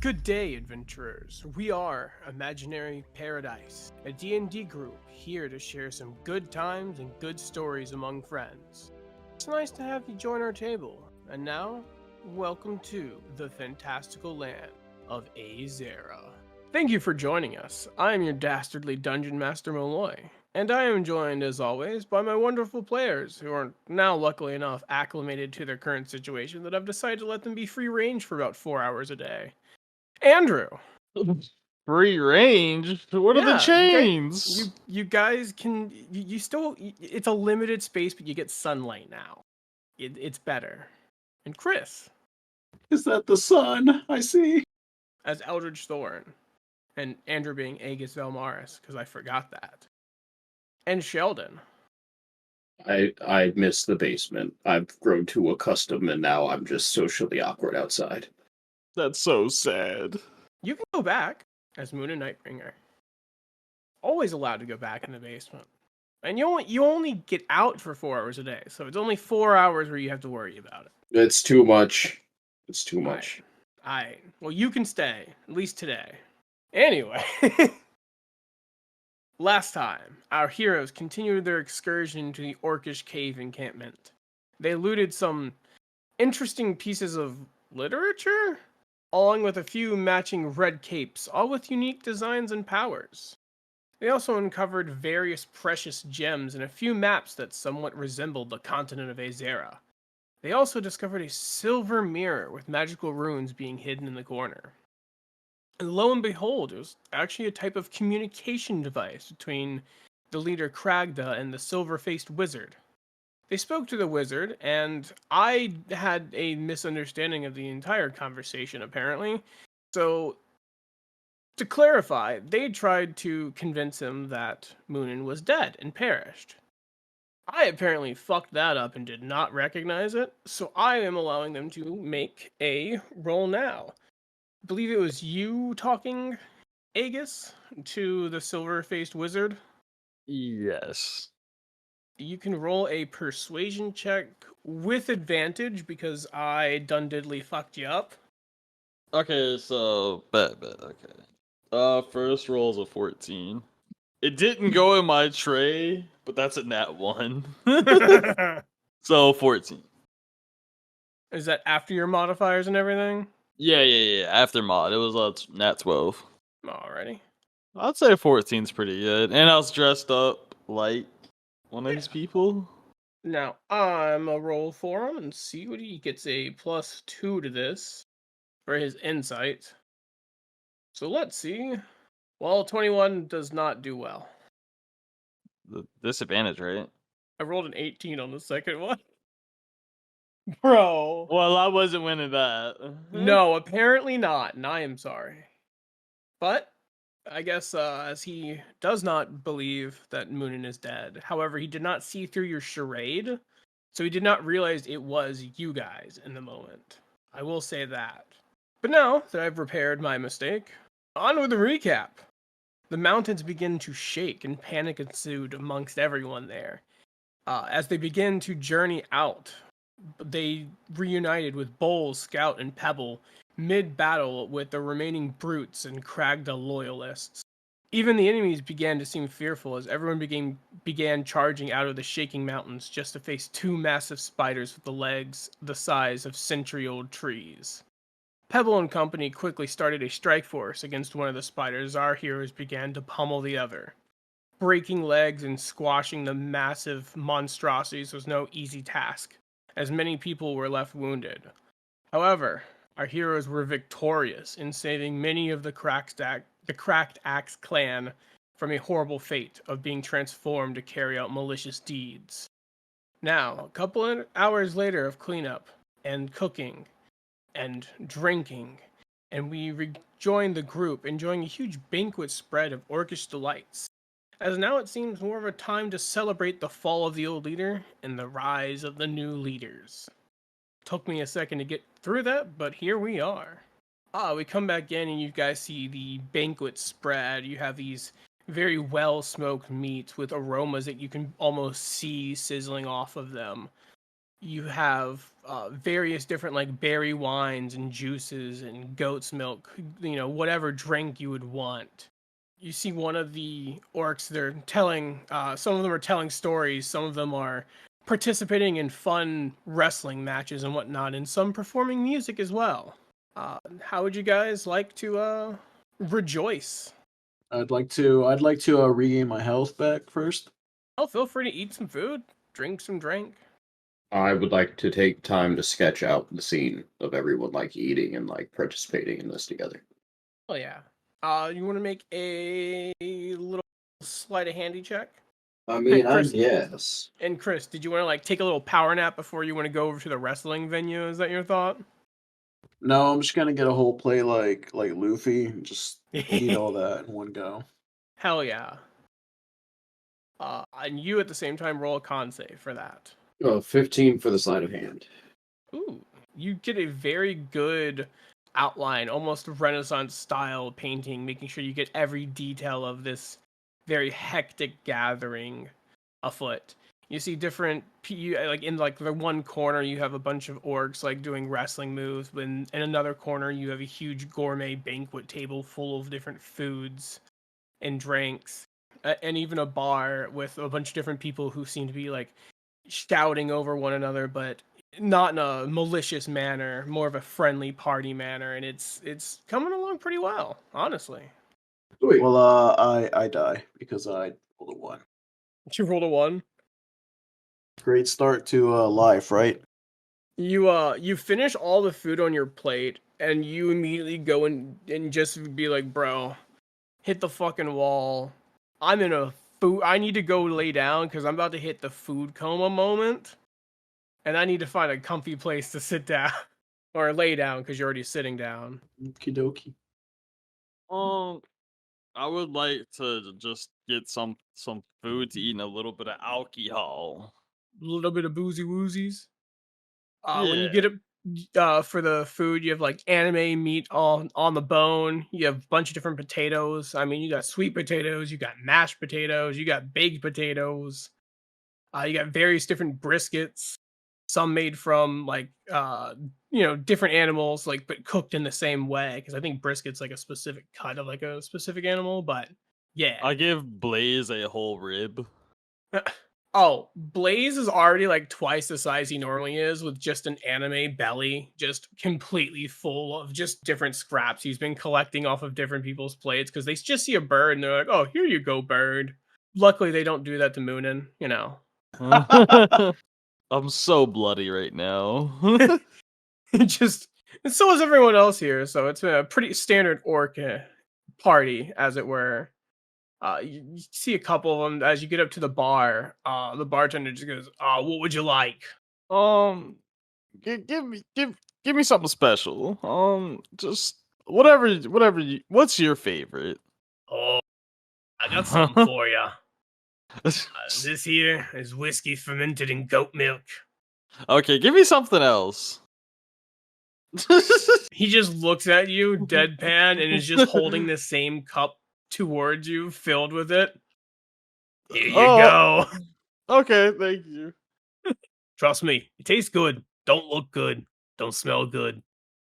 Good day, adventurers. We are Imaginary Paradise, a D&D group here to share some good times and good stories among friends. It's nice to have you join our table. And now, welcome to the fantastical land of Azera. Thank you for joining us. I am your dastardly Dungeon Master Malloy, and I am joined, as always, by my wonderful players, who are now, luckily enough, acclimated to their current situation that I've decided to let them be free range for about 4 hours a day. Andrew. Free range? What are the chains? You guys can you still, it's a limited space, but you get sunlight now. It's better. And Chris Is that the sun? I see. as Eldridge Thorn, and Andrew being Aegis Velmaris, because I forgot that. And Sheldon. I miss the basement. I've grown too accustomed, and now I'm just socially awkward outside. That's so sad. You can go back as Moon and Nightbringer. Always allowed to go back in the basement. And you only get out for 4 hours a day, so it's only 4 hours where you have to worry about it. It's too much. It's too much. Alright. Well, you can stay, at least today. Anyway. Last time, our heroes continued their excursion to the Orcish cave encampment. They looted some interesting pieces of literature, along with a few matching red capes, all with unique designs and powers. They also uncovered various precious gems and a few maps that somewhat resembled the continent of Azera. They also discovered a silver mirror with magical runes being hidden in the corner. And lo and behold, it was actually a type of communication device between the leader Kragda and the silver-faced wizard. They spoke to the wizard, and I had a misunderstanding of the entire conversation, apparently. So, to clarify, they tried to convince him that Moonin was dead and perished. I apparently fucked that up and did not recognize it, so I am allowing them to make a roll now. I believe it was you talking, Aegis, to the silver-faced wizard. Yes. You can roll a persuasion check with advantage because I done diddly fucked you up. Okay, so bet. Okay. First roll's a 14. It didn't go in my tray, but that's a nat 1. So 14. Is that after your modifiers and everything? Yeah. After mod, it was a nat 12. Alrighty. I'd say 14's pretty good. And I was dressed up like one of these people. Now, I'm a roll for him and see what he gets a +2 to this for his insight. So let's see. Well, 21 does not do well. The disadvantage, right? I rolled an 18 on the second one. Bro. Well, I wasn't winning that. No, apparently not, and I am sorry. But I guess as he does not believe that Moonin is dead, however, he did not see through your charade, so he did not realize it was you guys in the moment. I will say that. But now that I've repaired my mistake, on with the recap. The mountains begin to shake and panic ensued amongst everyone there. As they begin to journey out, they reunited with Bowl, Scout, and Pebble mid-battle with the remaining brutes and Kragda loyalists. Even the enemies began to seem fearful as everyone began charging out of the shaking mountains just to face two massive spiders with the legs the size of century-old trees. Pebble and company quickly started a strike force against one of the spiders. Our heroes began to pummel the other. Breaking legs and squashing the massive monstrosities was no easy task, as many people were left wounded. However, our heroes were victorious in saving many of the Cracked Axe clan from a horrible fate of being transformed to carry out malicious deeds. Now, a couple of hours later of cleanup and cooking and drinking, and we rejoined the group, enjoying a huge banquet spread of Orcish delights, as now it seems more of a time to celebrate the fall of the old leader and the rise of the new leaders. Took me a second to get through that, but here we are. We come back in and you guys see the banquet spread. You have these very well-smoked meats with aromas that you can almost see sizzling off of them. You have various different like berry wines and juices and goat's milk, whatever drink you would want. You see one of the orcs, they're telling, some of them are telling stories, some of them are participating in fun wrestling matches and whatnot, and some performing music as well. How would you guys like to rejoice? I'd like to regain my health back first. Oh, feel free to eat some food, drink some drink. I would like to take time to sketch out the scene of everyone like eating and like participating in this together. Oh yeah. You want to make a little sleight of handy check? I mean, I Chris- guess. And Chris, did you want to like take a little power nap before you want to go over to the wrestling venue? Is that your thought? No, I'm just gonna get a whole plate like Luffy, and just eat all that in one go. Hell yeah. And you at the same time roll a con save for that. 15 for the sleight of hand. Ooh, you get a very good outline, almost Renaissance style painting, making sure you get every detail of this very hectic gathering afoot. You see different, like in like the one corner you have a bunch of orcs like doing wrestling moves, but in another corner you have a huge gourmet banquet table full of different foods and drinks, and even a bar with a bunch of different people who seem to be like shouting over one another, but not in a malicious manner, more of a friendly party manner, and it's coming along pretty well, honestly. Sweet. Well, I die because I rolled a 1. You rolled a 1. Great start to life, right? You finish all the food on your plate, and you immediately go and just be like, bro, hit the fucking wall. I'm in a food. I need to go lay down because I'm about to hit the food coma moment, and I need to find a comfy place to sit down or lay down because you're already sitting down. Okie dokie. I would like to just get some food to eat and a little bit of alcohol. A little bit of boozy woozies. When you Yeah. get it for the food, you have like anime meat on the bone. You have a bunch of different potatoes. I mean, you got sweet potatoes, you got mashed potatoes, you got baked potatoes. You got various different briskets. Some made from like different animals, like but cooked in the same way. Because I think brisket's like a specific cut of like a specific animal. But yeah. I give Blaze a whole rib. Oh, Blaze is already like twice the size he normally is, with just an anime belly, just completely full of just different scraps he's been collecting off of different people's plates, because they just see a bird and they're like, oh, here you go, bird. Luckily, they don't do that to Moonin, I'm so bloody right now. Just, and so is everyone else here, so it's a pretty standard orc party, as it were. You see a couple of them as you get up to the bar. The bartender just goes, what would you like? Give me something special. Just whatever what's your favorite? Oh, I got something for you. This here is whiskey fermented in goat milk. Okay, give me something else. He just looks at you, deadpan, and is just holding the same cup towards you, filled with it. Here you go. Okay, thank you. Trust me, it tastes good. Don't look good. Don't smell good.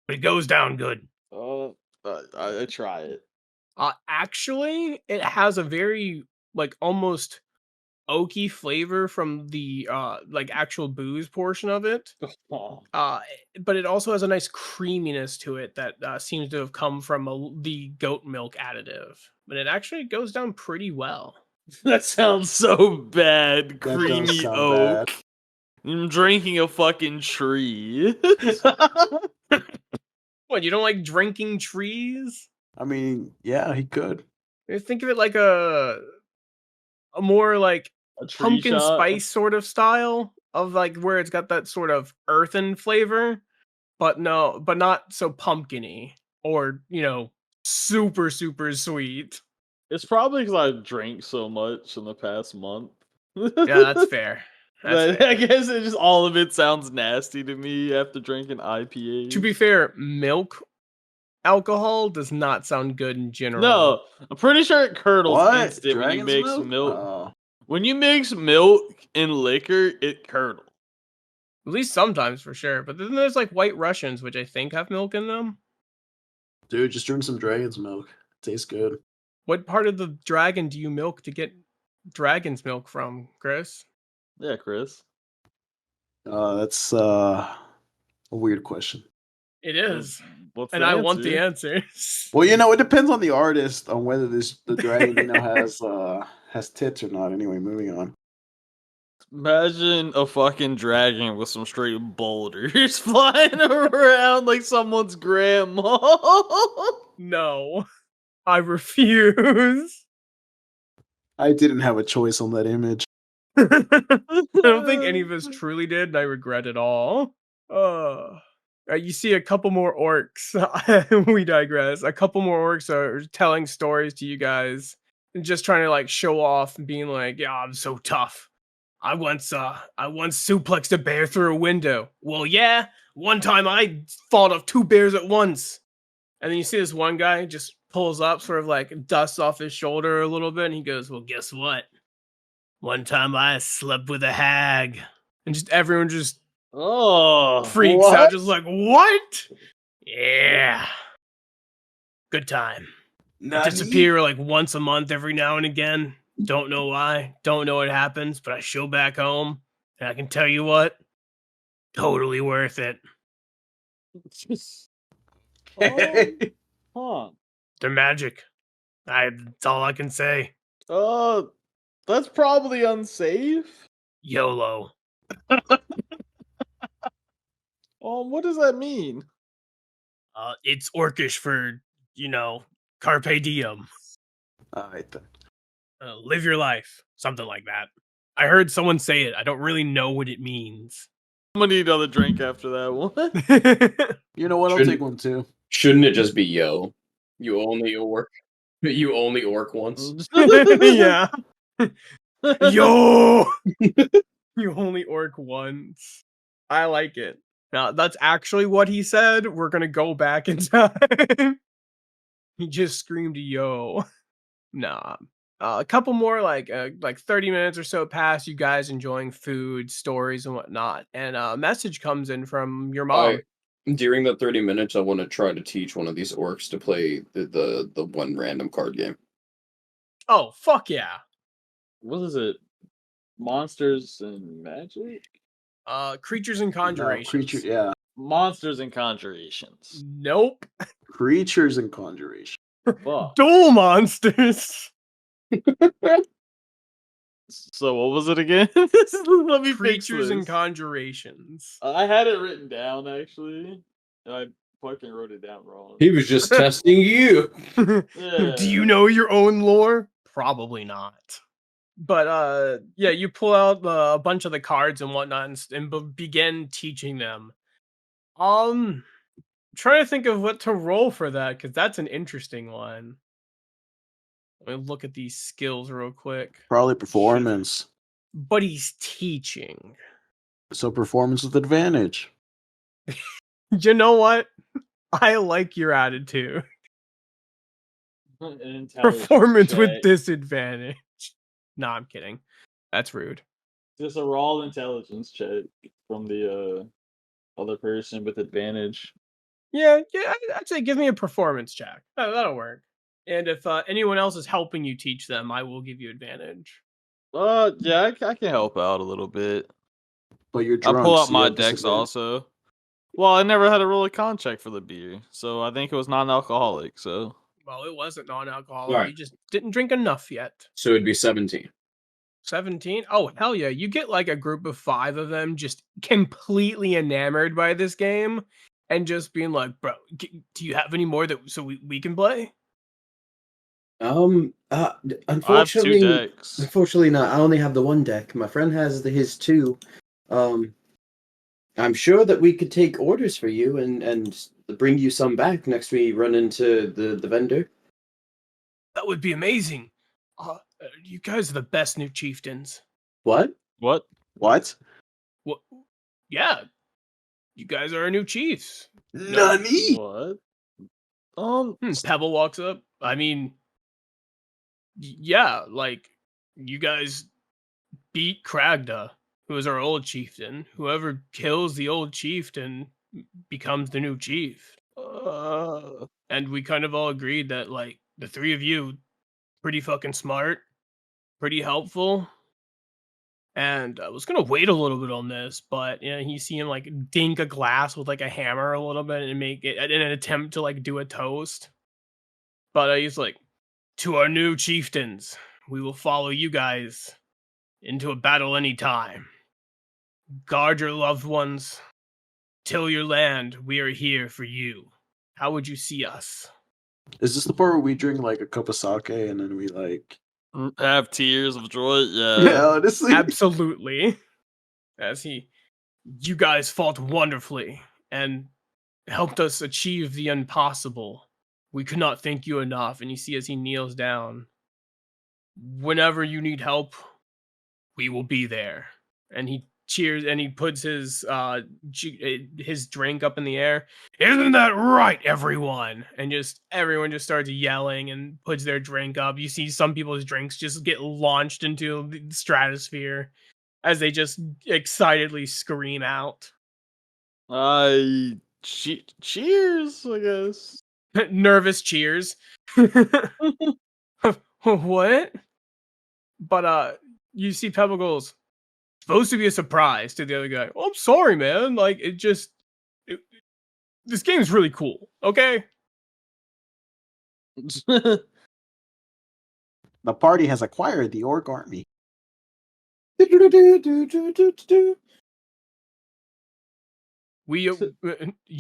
But it goes down good. I try it. Actually, it has a very, like, almost oaky flavor from the like actual booze portion of it. But it also has a nice creaminess to it that seems to have come from the goat milk additive. But it actually goes down pretty well. That sounds so bad. That does Creamy sound oak. bad. I'm drinking a fucking tree. What, you don't like drinking trees? I mean, yeah, he could. Think of it like a more like A tree pumpkin shot? spice sort of style of like where it's got that sort of earthen flavor, but not so pumpkiny or super super sweet. It's probably because I drank so much in the past month. Yeah, that's fair. But I guess it just all of it sounds nasty to me after drinking IPAs. To be fair, milk alcohol does not sound good in general. No, I'm pretty sure it curdles What? instant when you Dragon's mix milk. Oh. When you mix milk and liquor, it curdles. At least sometimes, for sure. But then there's like White Russians, which I think have milk in them. Dude, just drink some dragon's milk. It tastes good. What part of the dragon do you milk to get dragon's milk from, Chris? Yeah, Chris. That's a weird question. It is. What's And the I answer? want the answers. Well, it depends on the artist on whether the dragon has tits or not. Anyway, moving on. Imagine a fucking dragon with some straight boulders flying around like someone's grandma. No. I refuse. I didn't have a choice on that image. I don't think any of us truly did, and I regret it all. You see a couple more orcs. We digress. A couple more orcs are telling stories to you guys and just trying to like show off and being like, "Yeah, I'm so tough. I once suplexed a bear through a window. Well, yeah, one time I fought off 2 bears at once." And then you see this one guy just pulls up, sort of like dusts off his shoulder a little bit, and he goes, "Well, guess what? One time I slept with a hag." And just everyone just freaks out, just like, "What?" Yeah. Good time. Disappear like once a month every now and again. Don't know why. Don't know what happens, but I show back home. And I can tell you what, totally worth it. Huh. They're magic. That's all I can say. That's probably unsafe. YOLO. What does that mean? It's Orcish for, carpe diem. Alright then. Live your life. Something like that. I heard someone say it. I don't really know what it means. I'm gonna need another drink after that one. You know what? I'll take one too. Shouldn't it just be yo? You only orc. You only orc once. Yeah. Yo! You only orc once. I like it. Now, that's actually what he said. We're gonna go back in time. He just screamed yo. Nah. A couple more, like 30 minutes or so pass, you guys enjoying food, stories, and whatnot. And a message comes in from your mom. During the 30 minutes, I want to try to teach one of these orcs to play the one random card game. Oh, fuck yeah. What is it? Monsters and Magic? Creatures and Conjurations. Yeah. Monsters and Conjurations. Nope. Creatures and Conjuration. Fuck. Duel Monsters. So what was it again? Let me fix Creatures and this. Conjurations. I had it written down actually. And I fucking wrote it down wrong. He was just testing you. Yeah. Do you know your own lore? Probably not. But yeah, you pull out a bunch of the cards and whatnot and begin teaching them. Trying to think of what to roll for that, because that's an interesting one. Let me look at these skills real quick. Probably performance. But he's teaching. So performance with advantage. You know what? I like your attitude. An intelligence Performance with check. disadvantage. No, I'm kidding. That's rude. Just a raw intelligence check from the other person with advantage. Yeah, I'd say give me a performance check. That'll work. And if anyone else is helping you teach them, I will give you advantage. Yeah, I can help out a little bit. But you're I'll drunk. pull out so you my have decks disadvantage. also. Well, I never had a roll of con check for the beer, so I think it was non-alcoholic. So Well, it wasn't non-alcoholic. Alright. You just didn't drink enough yet. So it'd be 17. 17? Oh, hell yeah. You get like a group of 5 of them just completely enamored by this game and just being like, bro, do you have any more so we can play? I have 2 Unfortunately, decks. unfortunately not. I only have the one deck. My friend has his 2. I'm sure that we could take orders for you and bring you some back next we run into the vendor. That would be amazing. You guys are the best new chieftains. What? What? What? What? Yeah. You guys are our new chiefs. Nani? What? Pebble walks up. I mean, yeah, like, you guys beat Kragda. who is our old chieftain. Whoever kills the old chieftain becomes the new chief. And we kind of all agreed that, like, the three of you, pretty fucking smart, pretty helpful. And I was gonna wait a little bit on this, but you know, you see him like dink a glass with like a hammer a little bit and make it in an attempt to like do a toast. But he's like, to our new chieftains, we will follow you guys into a battle anytime. Guard your loved ones, till your land. We are here for you. How would you see us? Is this the part where we drink like a cup of sake and then we like Have tears of joy? yeah, honestly. Absolutely. You guys fought wonderfully and helped us achieve the impossible. We could not thank you enough. And you see as he kneels down, whenever you need help, we will be there. And he cheers and he puts his drink up in the air. Isn't that right, everyone? And just everyone just starts yelling and puts their drink up. You see some people's drinks just get launched into the stratosphere as they just excitedly scream out. Cheers, I guess. Nervous cheers. What? But you see Pebble goes, supposed to be a surprise to the other guy. Oh, I'm sorry, man. Like this game's really cool. Okay. The party has acquired the orc army. You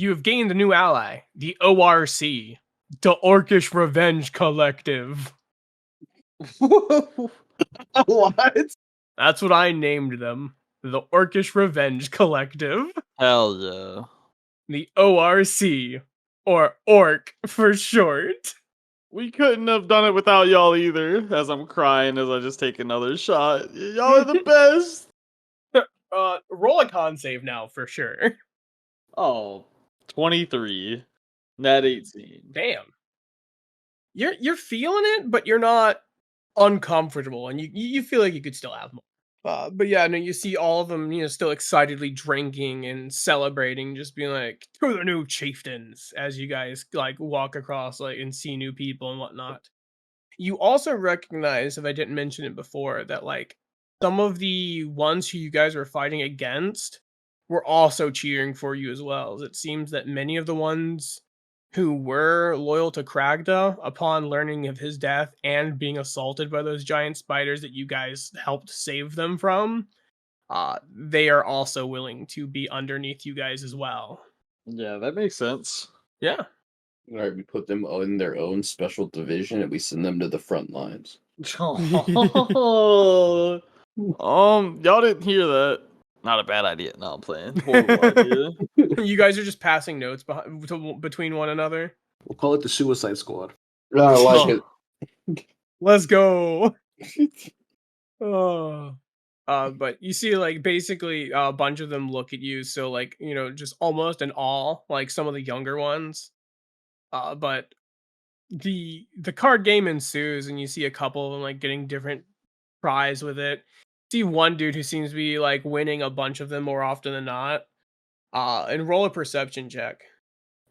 have gained a new ally, the ORC, the Orcish Revenge Collective. What? That's what I named them. The Orcish Revenge Collective. Hell yeah. The ORC, or Orc for short. We couldn't have done it without y'all either, as I'm crying as I just take another shot. Y'all are the best! Roll a con save now for sure. Oh, 23. Nat 18. Damn. You're feeling it, but you're not uncomfortable, and you feel like you could still have more. But yeah, no, you see all of them, still excitedly drinking and celebrating, just being like, to the new chieftains, as you guys like walk across like and see new people and whatnot. You also recognize, if I didn't mention it before, that like some of the ones who you guys were fighting against were also cheering for you as well. It seems that many of the ones who were loyal to Kragda, upon learning of his death and being assaulted by those giant spiders that you guys helped save them from, they are also willing to be underneath you guys as well. Yeah, that makes sense. Yeah. All right, we put them in their own special division and we send them to the front lines. Y'all didn't hear that. Not a bad idea. No, I'm playing. Horrible idea. You guys are just passing notes between one another. We'll call it the Suicide Squad. I like it. Let's go. Oh. But you see, like, basically a bunch of them look at you, so like, just almost in awe, like some of the younger ones. But the card game ensues, and you see a couple of them like getting different prize with it. See one dude who seems to be like winning a bunch of them more often than not. And roll a perception check.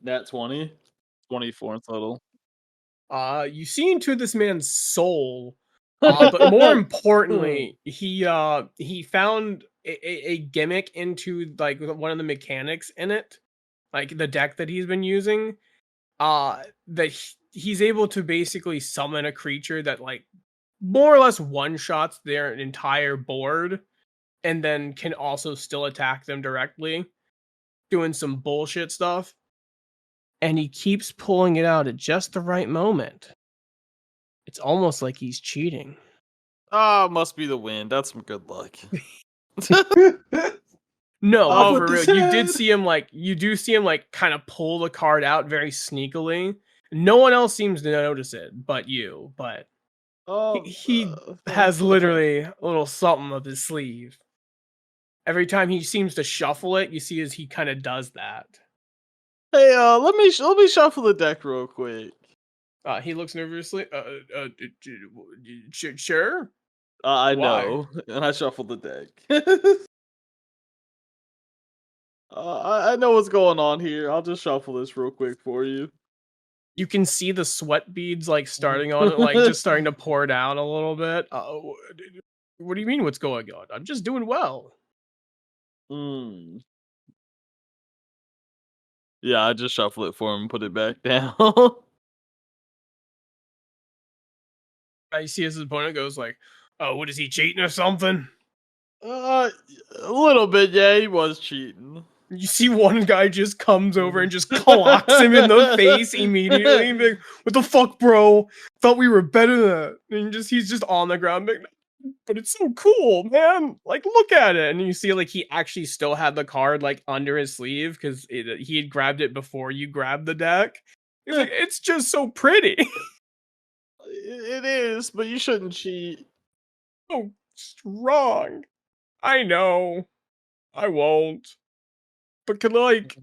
Nat 20. 24 in total. You see into this man's soul. But more importantly, he found a gimmick into like one of the mechanics in it, like the deck that he's been using. That he's able to basically summon a creature that like more or less one-shots their entire board, and then can also still attack them directly, doing some bullshit stuff. And he keeps pulling it out at just the right moment. It's almost like he's cheating. Must be the wind. That's some good luck. No, with for real. his You do see him like kind of pull the card out very sneakily. No one else seems to notice it but you, but he has literally a little something up his sleeve. Every time he seems to shuffle it, you see as he kind of does that. Hey, let me shuffle the deck real quick. He looks nervously. Sure. I Why? know, and I shuffled the deck. I know what's going on here. I'll just shuffle this real quick for you. You can see the sweat beads like starting on it, like just starting to pour down a little bit. What do you mean? What's going on? I'm just doing well. Hmm. Yeah, I just shuffle it for him and put it back down. I see his opponent goes like, "Oh, what is he cheating or something?" uh, a little bit, yeah, he was cheating. You see one guy just comes over and just clocks him in the face immediately. And be like, "What the fuck, bro? Thought we were better than that." And he's just on the ground, being, "But it's so cool, man! Like, look at it." And you see, like, he actually still had the card like under his sleeve because he had grabbed it before you grabbed the deck. He's like, "It's just so pretty." It is, but you shouldn't cheat. Oh, strong. I know. I won't. But can like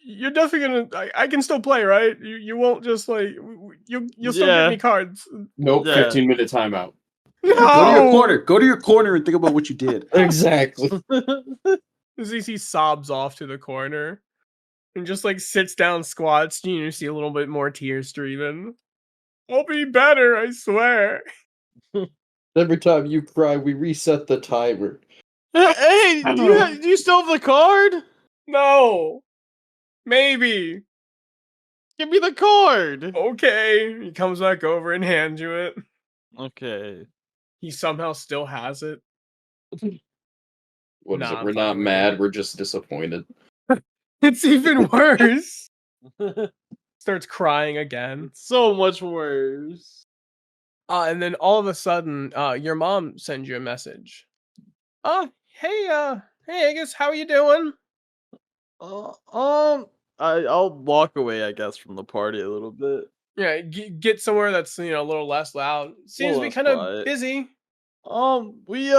you're definitely gonna. I can still play, right? You won't just like you'll still get Yeah. me cards. Nope, Yeah. 15-minute timeout. Go to your No! corner. Go to your corner and think about what you did. Exactly. ZC sobs off to the corner and just like sits down, squats. You see a little bit more tears streaming. I'll be better, I swear. Every time you cry, we reset the timer. Hey, do you still have the card? No, maybe. Give me the card. Okay, he comes back over and hands you it. Okay. He somehow still has it. What is Nah, it? I'm We're fucking not with mad. you. We're just disappointed. It's even worse. Starts crying again. So much worse. And then all of a sudden, your mom sends you a message. Hey, I guess how are you doing? Uh, I'll walk away, I guess, from the party a little bit. Yeah, get somewhere that's a little less loud. Seems to be less kind of quiet. busy. We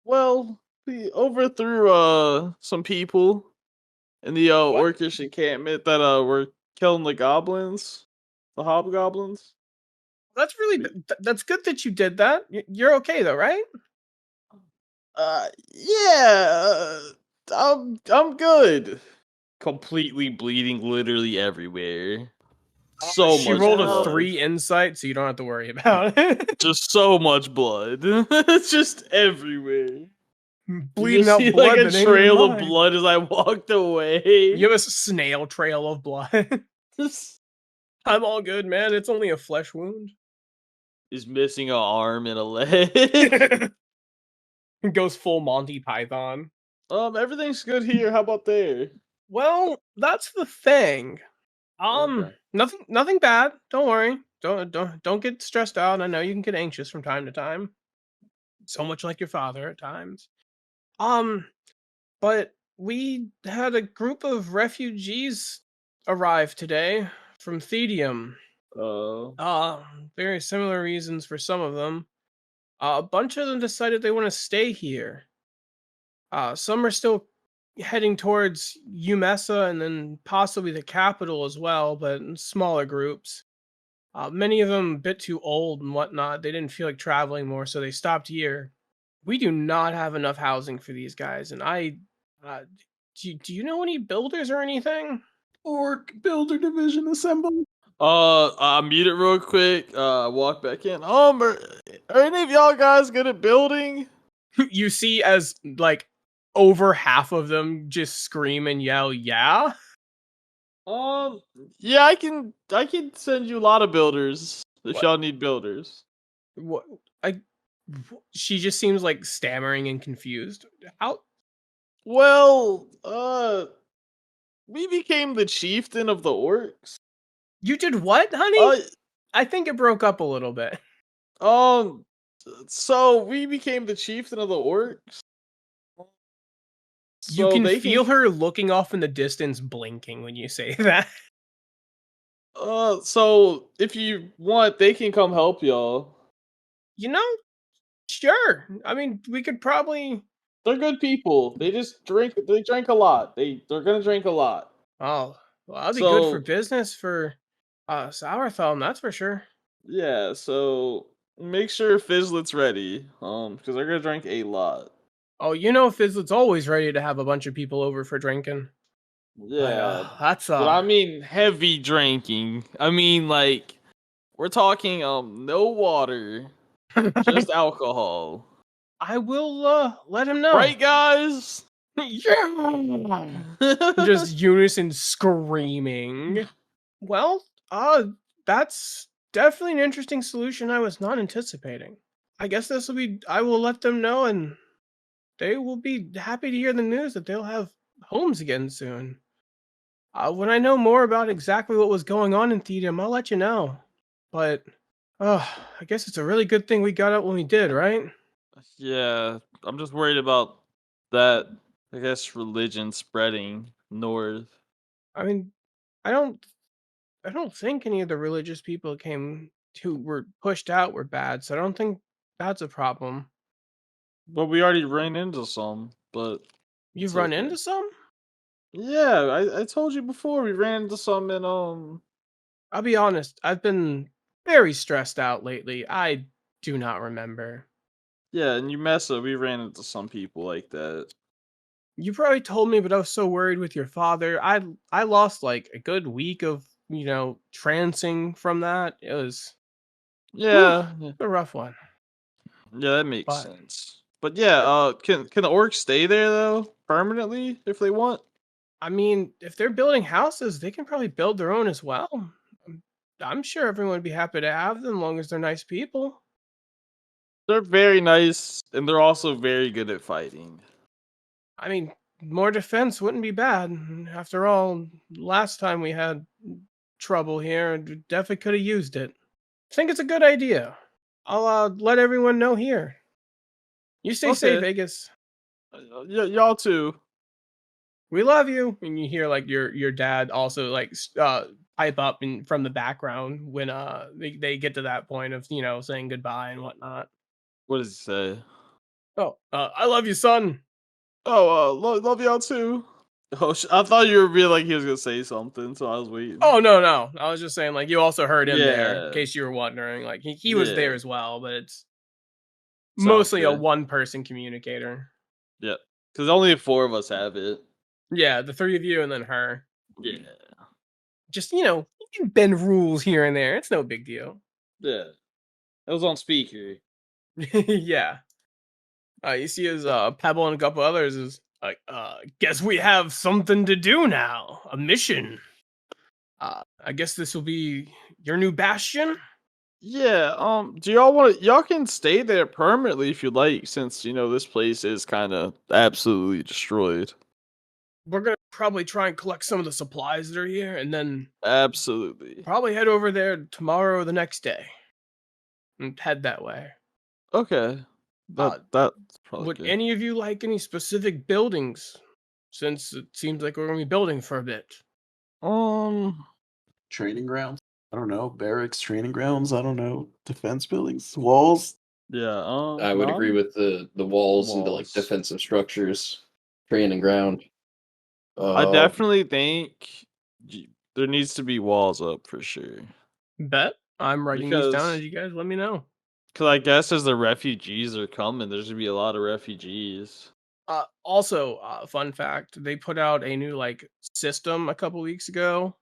well, we overthrew some people in the What? orcish encampment that were killing the goblins, the hobgoblins. That's really that's good that you did that. You're okay though, right? Yeah, I'm good. Completely bleeding, literally everywhere. So She much rolled a blood. 3 insight, so you don't have to worry about it. Just so much blood. It's just everywhere. You Bleeding just out see blood like a that ain't even trail of mine. blood as I walked away. You have a snail trail of blood. I'm all good, man. It's only a flesh wound. Is missing an arm and a leg. It goes full Monty Python. Everything's good here. How about there? Well, that's the thing. Okay. Nothing bad. Don't worry. Don't get stressed out. I know you can get anxious from time to time. So much like your father at times. But we had a group of refugees arrive today from Thedium. Uh, Very similar reasons for some of them. A bunch of them decided they want to stay here. Some are still heading towards Umessa and then possibly the capital as well, but in smaller groups. Many of them a bit too old and whatnot. They didn't feel like traveling more, so they stopped here. We do not have enough housing for these guys, and do you know any builders or anything? Orc builder division assemble. I'll mute it real quick. Walk back in. Are any of y'all guys good at building? You see as like over half of them just scream and yell, "Yeah!" Yeah, I can send you a lot of builders if What? y'all need builders. What? I. She just seems like stammering and confused. How? Well, we became the chieftain of the orcs. You did what, honey? I think it broke up a little bit. Um, so we became the chieftain of the orcs. You So can they feel her looking off in the distance, blinking when you say that. So if you want, they can come help y'all. You know, sure. I mean, we could probably. They're good people. They just drink. They drink a lot. They're gonna drink a lot. Oh, well, that'd be good for So business for Sour Thumb, that's for sure. yeah. So make sure Fizzlet's ready. Because they're gonna drink a lot. Oh, you know, Fizzlet's always ready to have a bunch of people over for drinking. Yeah, That's but I mean heavy drinking. I mean, like, we're talking no water, just alcohol. I will let him know. Right, guys? Yeah. Just unison screaming. Well, that's definitely an interesting solution I was not anticipating. I guess this will be I will let them know and they will be happy to hear the news that they'll have homes again soon. When I know more about exactly what was going on in Thedum, I'll let you know. But, I guess it's a really good thing we got out when we did, right? Yeah, I'm just worried about that, I guess, religion spreading north. I mean, I don't, I don't think any of the religious people who were pushed out were bad, so I don't think that's a problem. But we already ran into some, but You've it's run okay. into some? Yeah, I told you before we ran into some in I'll be honest, I've been very stressed out lately. I do not remember. yeah, in Umessa we ran into some people like that. You probably told me, but I was so worried with your father. I lost like a good week of, trancing from that. It was whew, Yeah, yeah, a rough one. yeah, that makes But sense. But yeah, can the orcs stay there though permanently if they want? I mean, if they're building houses, they can probably build their own as well. I'm sure everyone would be happy to have them, long as they're nice people. They're very nice and they're also very good at fighting. I mean, more defense wouldn't be bad. After all, last time we had trouble here, definitely could have used it. I think it's a good idea. I'll let everyone know here. You stay safe, Okay, Vegas. y'all too. We love you. And you hear like your dad also like pipe up from the background when they get to that point of saying goodbye and whatnot. What does he say? Oh, I love you, son. Oh, love y'all too. Oh, I thought you were being like he was gonna say something, so I was waiting. Oh no, I was just saying like you also heard him there in Yeah, case you were wondering. Like he was there yeah, as well, but it's sounds mostly a good. one person communicator. Yeah, because only four of us have it. Yeah, the three of you and then her. Yeah, Just you can bend rules here and there. It's no big deal. yeah. It was on speaker. Yeah. You see his Pebble and a couple others is like, guess we have something to do now. A mission. I guess this will be your new bastion. Yeah. Do y'all want to? Y'all can stay there permanently if you like, since this place is kind of absolutely destroyed. We're gonna probably try and collect some of the supplies that are here, and then Absolutely. probably head over there tomorrow or the next day, and head that way. Okay. Uh, That's probably would good. any of you like any specific buildings? Since it seems like we're gonna be building for a bit. Um. Training grounds. I don't know. Barracks, training grounds. I don't know. Defense buildings, walls. Yeah. I would agree with the walls and the like Walls. defensive structures, training ground. I Uh, definitely think there needs to be walls up for sure. Bet. I'm writing these down Because as you guys let me know. I guess as the refugees are coming, there's gonna be a lot of refugees. Also, fun fact: they put out a new like system a couple weeks ago,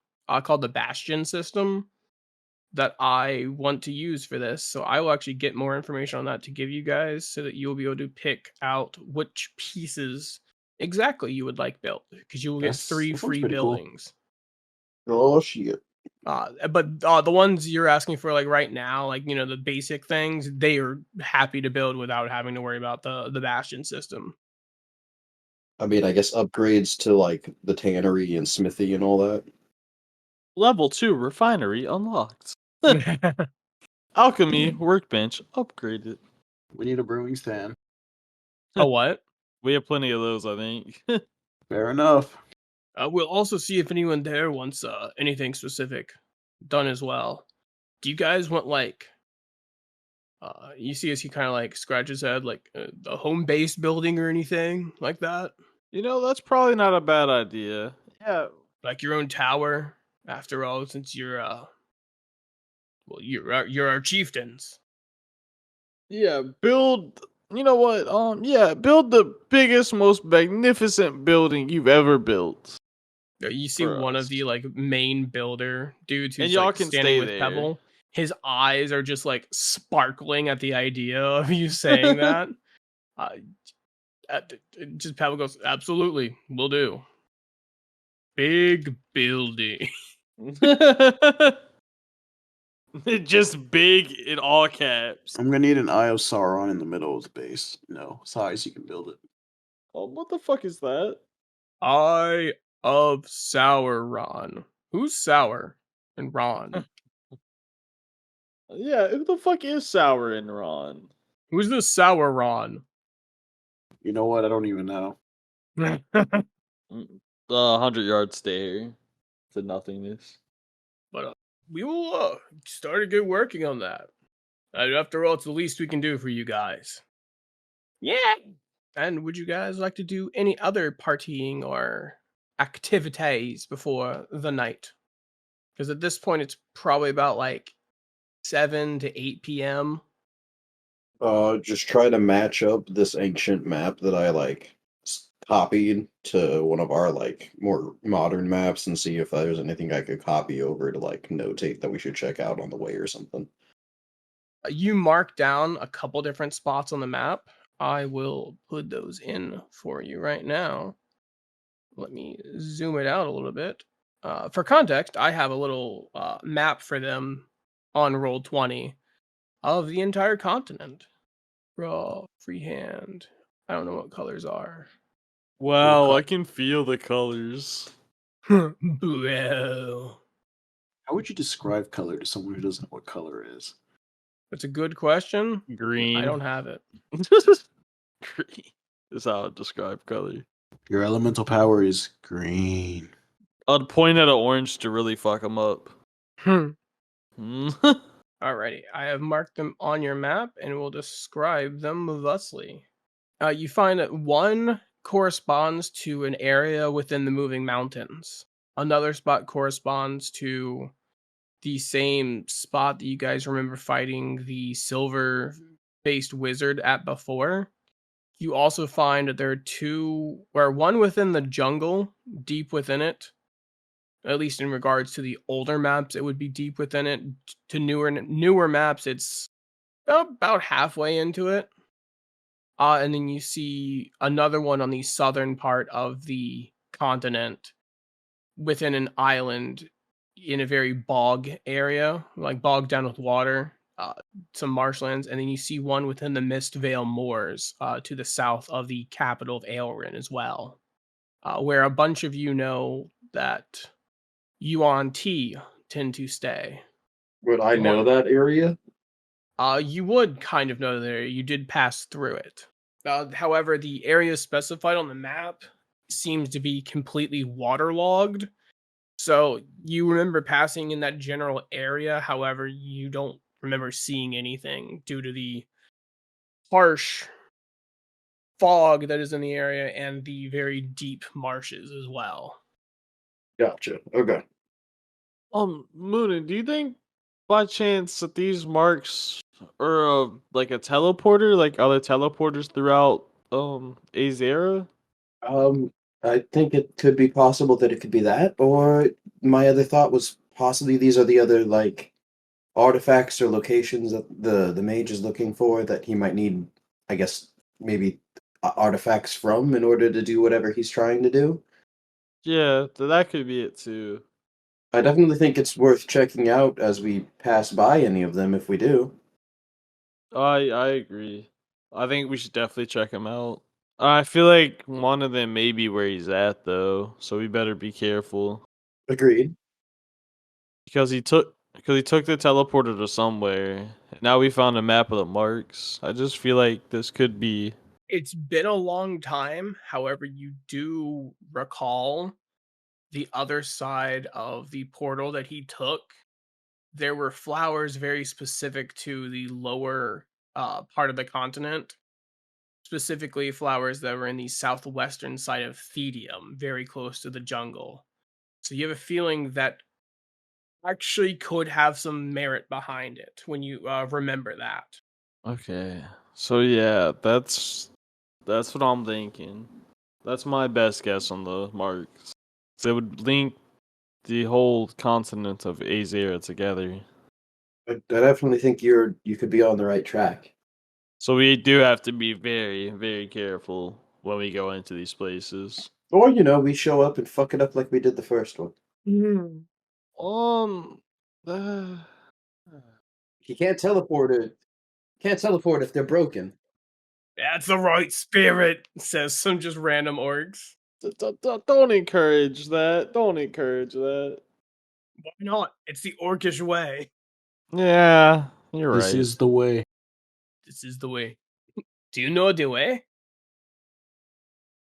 called the Bastion system that I want to use for this. So I will actually get more information on that to give you guys, so that you'll be able to pick out which pieces exactly you would like built, because you will get That 3 sounds free pretty cool. buildings. Oh shit. But the ones you're asking for, like right now, like the basic things, they are happy to build without having to worry about the Bastion system. I mean, I guess upgrades to like the tannery and smithy and all that. Level 2 refinery unlocked. Alchemy workbench upgraded. We need a brewing stand. A what? We have plenty of those, I think. Fair enough. We'll also see if anyone there wants anything specific done as well. Do you guys want like you see as he kind of like scratches his head, like a home base building or anything like that, That's probably not a bad idea. Yeah. like your own tower? After all, since you're our chieftains. Yeah, build You know what? Yeah, build the biggest, most magnificent building you've ever built You see for one of us. the like main builder dudes And who's y'all like can standing stay with there. Pebble. His eyes are just like sparkling at the idea of you saying that. Uh, just Pebble goes, absolutely, we'll do. Big building. Just big in all caps. I'm gonna need an Eye of Sauron in the middle of the base. As high as you can build it. Oh, what the fuck is that? Eye of Sauron. Who's Sour and Ron? Yeah, who the fuck is Sour and Ron? Who's the Sour Ron? You know what? I don't even know. The 100-yard stare to nothingness. But we will start to get working on that. After all, it's the least we can do for you guys. Yeah. And would you guys like to do any other partying or activities before the night? Because at this point, it's probably about like 7 to 8 p.m. Just try to match up this ancient map that I copied to one of our more modern maps and see if there's anything I could copy over to notate that we should check out on the way or something. You mark down a couple different spots on the map. I will put those in for you right now. Let me zoom it out a little bit. For context, I have a little map for them on Roll20 of the entire continent. Raw, freehand. I don't know what colors are. Wow, I can feel the colors. Well, How would you describe color to someone who doesn't know what color is? that's a good question. Green. I don't have it. Green is how I describe color. Your elemental power is green. I'd point at an orange to really fuck them up. Alrighty, I have marked them on your map and will describe them thusly. You find that one corresponds to an area within the moving mountains. Another spot corresponds to the same spot that you guys remember fighting the silver-faced wizard at before. You also find that there are two, or one within the jungle, deep within it. At least in regards to the older maps, it would be deep within it. To newer maps, it's about halfway into it. And then you see another one on the southern part of the continent within an island in a very bog area, like bogged down with water, some marshlands. And then you see one within the Mistvale Moors to the south of the capital of Aelrin as well, where a bunch of you know that Yuan Ti tend to stay. Would I know that area? You would kind of know that you did pass through it. However, the area specified on the map seems to be completely waterlogged. So you remember passing in that general area. However, you don't remember seeing anything due to the harsh fog that is in the area and the very deep marshes as well. Gotcha. Okay. Moonin, do you think by chance that these marks are like a teleporter, like other teleporters throughout Azera? I think it could be possible that it could be that, or my other thought was possibly these are the other artifacts or locations that the mage is looking for that he might need, I guess, maybe artifacts from in order to do whatever he's trying to do. Yeah, that could be it too. I definitely think it's worth checking out as we pass by any of them if we do. I agree. I think we should definitely check him out. I feel like one of them may be where he's at though, so we better be careful Agreed. because he took the teleporter to somewhere. Now we found a map of the marks. I just feel like this could be. It's been a long time. However, you do recall the other side of the portal that he took. There were flowers very specific to the lower part of the continent, specifically flowers that were in the southwestern side of Thedium, very close to the jungle. So you have a feeling that actually could have some merit behind it when you remember that. Okay. So yeah, that's what I'm thinking. That's my best guess on the marks. So it would link the whole continent of Azera together. I definitely think you could be on the right track. So we do have to be very, very careful when we go into these places. Or we show up and fuck it up like we did the first one. Uh, You can't teleport it. Can't teleport if they're broken. That's the right spirit, says some just random orcs. don't encourage that. Don't encourage that. Why not? It's the orcish way. Yeah, you're This right. is the way. This is the way. Do you know the way?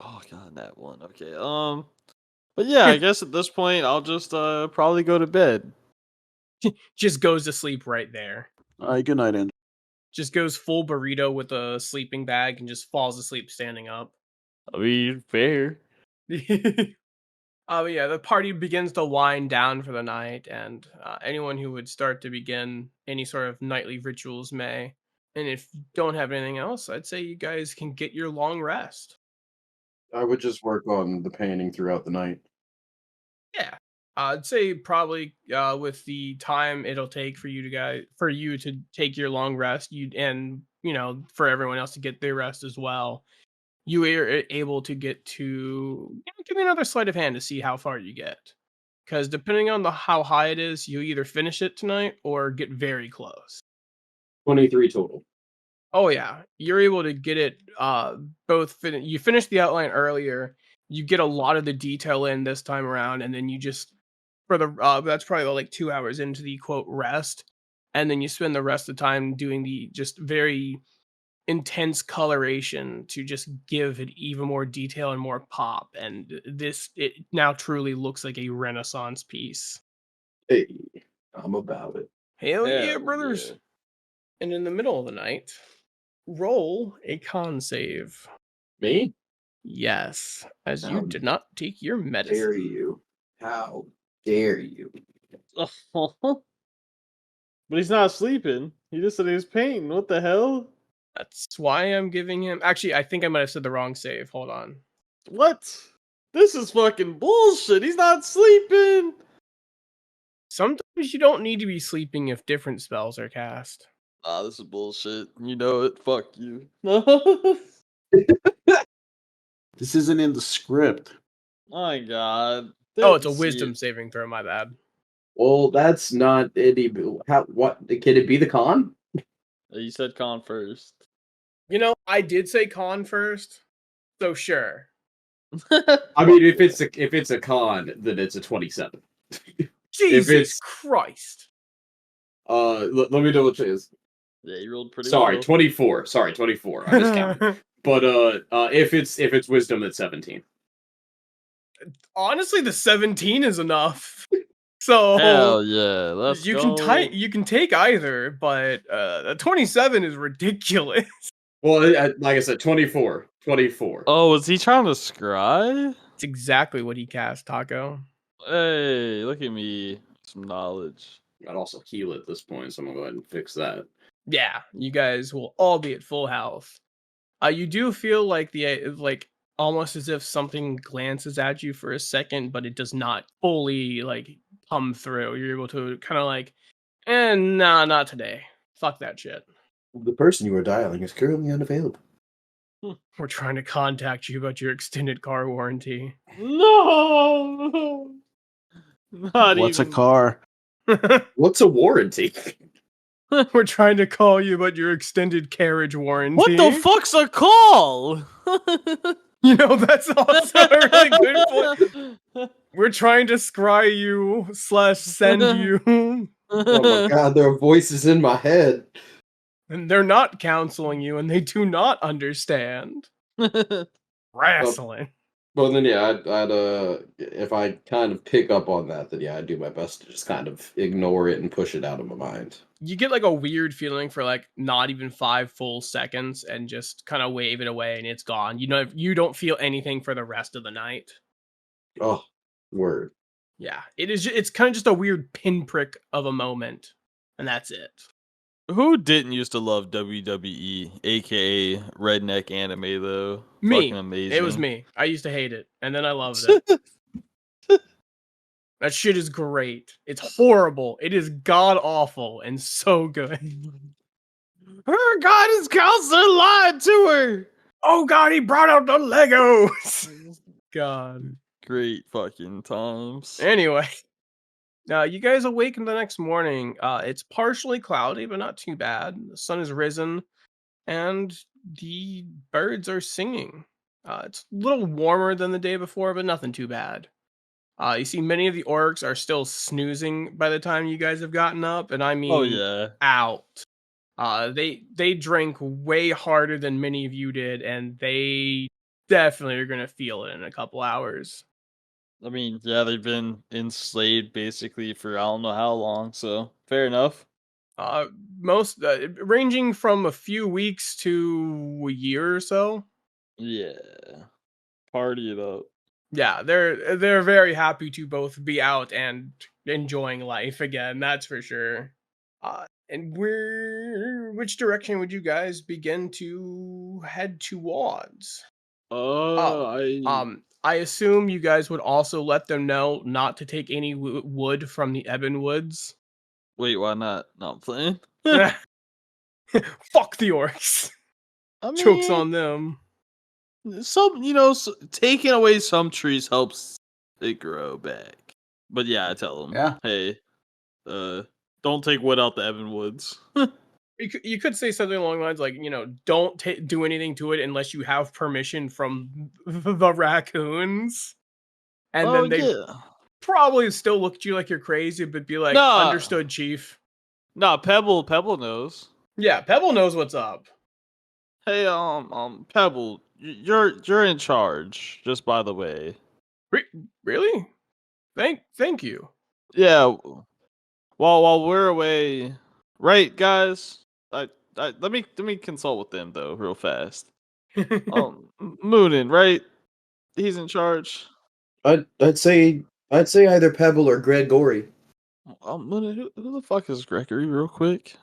Oh god, that one. Okay. But yeah, I guess at this point I'll just probably go to bed. Just goes to sleep right there. All right, good night, Andrew. Just goes full burrito with a sleeping bag and just falls asleep standing up. I mean, fair. But yeah, the party begins to wind down for the night, and anyone who would start to begin any sort of nightly rituals may. And if you don't have anything else, I'd say you guys can get your long rest. I would just work on the painting throughout the night. Yeah, I'd say probably with the time it'll take for you to take your long rest, and for everyone else to get their rest as well. You are able to get to give me another sleight of hand to see how far you get, because depending on how high it is, you either finish it tonight or get very close. 23 total. Oh yeah, you're able to get it both. You finished the outline earlier. You get a lot of the detail in this time around, and then you just for the that's probably like 2 hours into the quote rest, and then you spend the rest of the time doing the just very intense coloration to just give it even more detail and more pop, and it now truly looks like a Renaissance piece. Hey, I'm about it. Hell yeah, Hell brothers. yeah. And in the middle of the night, roll a con save. Me? Yes, as you Um, did not take your Dare medicine. you? How dare you? But he's not sleeping. He just said he was painting. What the hell? That's why I'm giving him. Actually, I think I might have said the wrong save. Hold on. What? This is fucking bullshit. He's not sleeping. Sometimes you don't need to be sleeping if different spells are cast. Ah, this is bullshit. You know it. Fuck you. This isn't in the script. My god. Oh, it's a Didn't see wisdom it. saving throw. My bad. Well, that's not any. What? Can it be the con? You said con first. I did say con first, so sure. I mean, if it's a con, then it's a 27. Jesus it's- Christ. Let me double check this. Yeah, you rolled pretty Sorry, well. 24. Sorry, 24. I miscounted. But if it's wisdom, it's 17. Honestly, the 17 is enough. So Hell yeah. Let's you go. can take either, but the 27 is ridiculous. Well, like I said, 24. 24. Oh, was he trying to scry? It's exactly what he cast, Taco. Hey, look at me. Some knowledge. I'd also heal at this point, so I'm gonna go ahead and fix that. Yeah, you guys will all be at full health. You do feel like almost as if something glances at you for a second, but it does not fully come through. You're able to kind of nah, not today. Fuck that shit. The person you were dialing is currently unavailable. We're trying to contact you about your extended car warranty. No! Not What's a even. car? What's a warranty? We're trying to call you about your extended carriage warranty. What the fuck's a call? That's also a really good point. We're trying to scry you / send you. Oh my god, there are voices in my head. And they're not counseling you, and they do not understand. Wrestling. Well, then yeah, I'd if I kind of pick up on that, then yeah, I'd do my best to just kind of ignore it and push it out of my mind. You get a weird feeling for not even 5 full seconds, and just kind of wave it away, and it's gone. You don't feel anything for the rest of the night. Oh, word. Yeah, it's kind of just a weird pinprick of a moment, and that's it. Who didn't used to love WWE, aka redneck anime though? Me. Fucking amazing. It was me. I used to hate it, and then I loved it. That shit is great. It's horrible. It is god awful and so good. Her guidance counselor lied to her. Oh god, he brought out the Legos. God. Great fucking times. Anyway, you guys awaken the next morning. It's partially cloudy, but not too bad. The sun has risen, and the birds are singing. It's a little warmer than the day before, but nothing too bad. You see, many of the orcs are still snoozing by the time you guys have gotten up, and I mean, Oh yeah. out. They drank way harder than many of you did, and they definitely are gonna feel it in a couple hours. I mean, yeah, they've been enslaved basically for I don't know how long, so fair enough. Most ranging from a few weeks to a year or so. Yeah. Party it up. Yeah, they're very happy to both be out and enjoying life again. That's for sure. And which direction would you guys begin to head towards? I assume you guys would also let them know not to take any wood from the Ebon Woods. Wait, why not? Not playing. Fuck the orcs. I mean, Jokes on them. some taking away some trees helps it grow back. But yeah, I tell them, Yeah. hey, don't take wood out the Evan Woods. You could say something along the lines like, don't do anything to it unless you have permission from the raccoons. And then they probably still look at you like you're crazy, but be like, Nah. understood, chief. Nah, Pebble knows. Yeah, Pebble knows what's up. Hey, Pebble, you're in charge. Just by the way. Really? Thank you. Yeah. While we're away, right, guys? Let me consult with them though, real fast. Moonin, right? He's in charge. I'd say either Pebble or Gregory. Moonin, who the fuck is Gregory, real quick?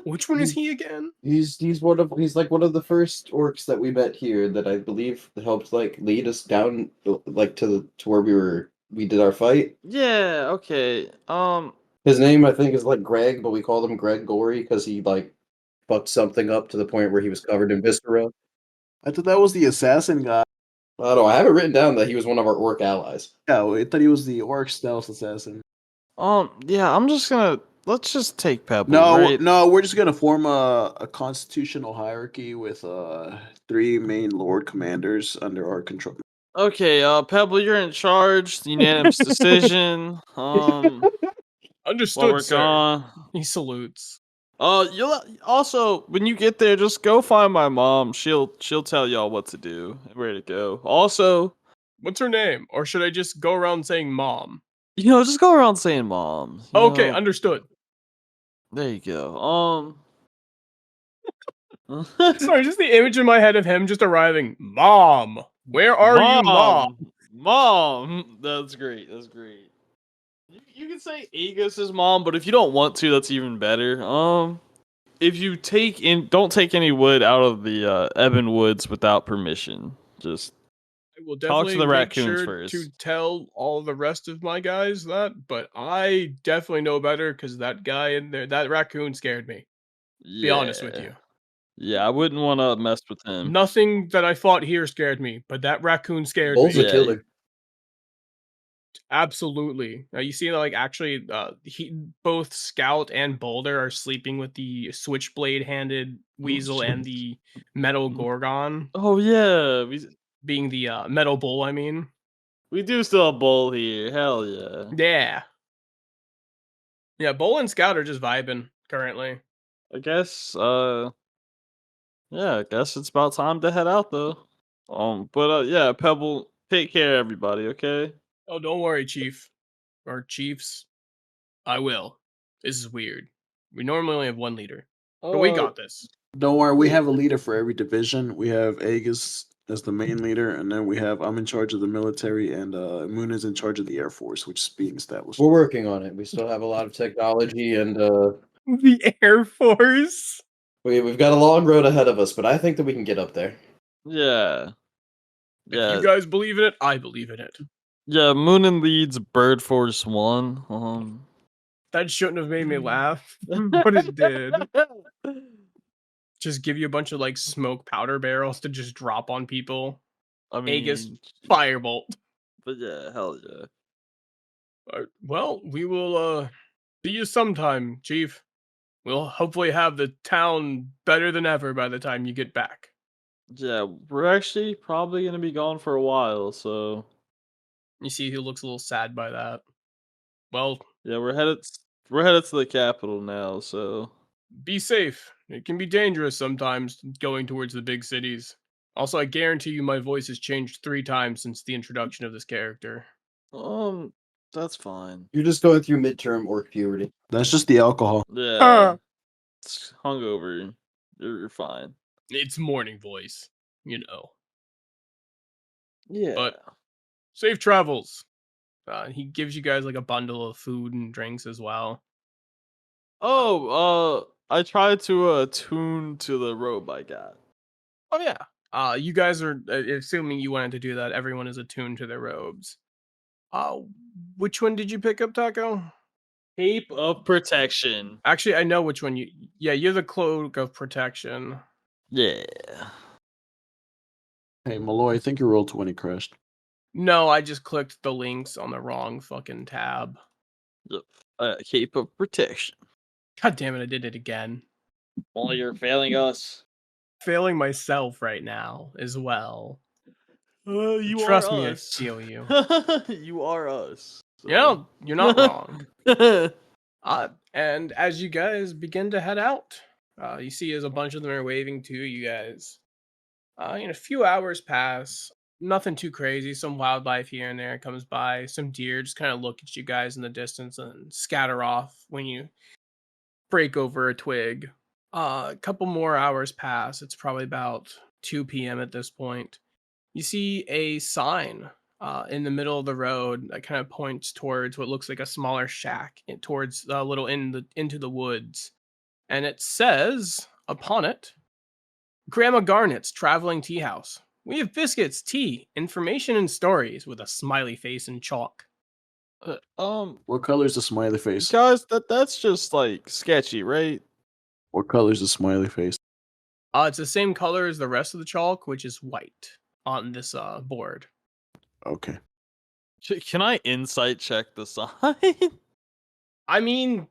Which one is he again? He's like one of the first orcs that we met here that I believe helped like lead us down like to where we did our fight. Yeah, okay. His name I think is like Greg, but we called him Gregory because he like fucked something up to the point where he was covered in viscera. I thought that was the assassin guy. I don't know. I have it written down that he was one of our orc allies. Yeah, I thought he was the orc stealth assassin. Yeah, let's just take Pebble. No, right? no, we're just gonna form a constitutional hierarchy with 3 main lord commanders under our control. Okay, Pebble, you're in charge. Unanimous decision. Understood, sir. Gone. He salutes. You'll also when you get there, just go find my mom. She'll tell y'all what to do and where to go. Also, what's her name? Or should I just go around saying mom? Just go around saying mom. Okay, understood. There you go. Sorry, just the image in my head of him just arriving. Mom, where are you, mom? Mom, that's great. That's great. You can say Aegis' mom, but if you don't want to, that's even better. If you don't take any wood out of the Ebon Woods without permission. Just I will talk definitely to the make raccoons sure first. to tell all the rest of my guys that, but I definitely know better because that guy in there, that raccoon scared me. Be honest with you. Yeah, I wouldn't want to mess with him. Nothing that I fought here scared me, but that raccoon scared Bull's me. a killer. Absolutely. Now you see, like, actually, both Scout and Boulder are sleeping with the switchblade-handed weasel and the metal gorgon. Oh yeah, being the metal bull. I mean, we do still have Bull here. Hell yeah. Yeah. Yeah, Bull and Scout are just vibing currently. I guess. Yeah, I guess it's about time to head out though. But yeah, Pebble, take care, everybody. Okay. Oh, don't worry, Chief. Or Chiefs. I will. This is weird. We normally only have one leader. But we got this. Don't worry, we have a leader for every division. We have Aegis as the main leader, and then I'm in charge of the military, and Moon is in charge of the Air Force, which is being established. We're working on it. We still have a lot of technology and The Air Force. We've got a long road ahead of us, but I think that we can get up there. Yeah. If Yeah. you guys believe in it, I believe in it. Yeah, Moonin leads Bird Force 1. That shouldn't have made me laugh, but it did. Just give you a bunch of like smoke powder barrels to just drop on people. I Aegis mean, firebolt. but yeah, hell yeah. Well, we will see you sometime, Chief. We'll hopefully have the town better than ever by the time you get back. Yeah, we're actually probably gonna be gone for a while, so You see, he looks a little sad by that. Well, yeah, we're headed to the capital now, so be safe. It can be dangerous sometimes going towards the big cities. Also, I guarantee you my voice has changed 3 times since the introduction of this character. that's fine. You're just going through midterm orc puberty. That's just the alcohol. Yeah, it's hungover. You're fine. It's morning voice, you know. Yeah. But safe travels. He gives you guys like a bundle of food and drinks as well. I tried to tune to the robe I got. Oh yeah. You guys are assuming you wanted to do that. Everyone is attuned to their robes. Which one did you pick up, Taco? Cape of protection. Actually, I know which one you. Yeah, you're the cloak of protection. Yeah. Hey, Malloy, I think your roll 20 crashed. No, I just clicked the links on the wrong fucking tab. Cape of protection. God damn it, I did it again. Well, you're failing us. Failing myself right now as well. You Trust are me, us. I feel you. You are us. So. You know, you're not wrong. And as you guys begin to head out, you see as a bunch of them are waving to you guys. In a few hours pass, nothing too crazy. Some wildlife here and there comes by. Some deer just kind of look at you guys in the distance and scatter off when you break over a twig. A couple more hours pass. It's probably about 2 p.m. at this point. You see a sign in the middle of the road that kind of points towards what looks like a smaller shack towards a little into the woods. And it says upon it, Grandma Garnet's Traveling Tea House. We have biscuits, tea, information, and stories with a smiley face and chalk. What color is the smiley face? Guys, that's just like sketchy, right? What color is the smiley face? It's the same color as the rest of the chalk, which is white on this board. Okay. Can I insight check the sign? I mean,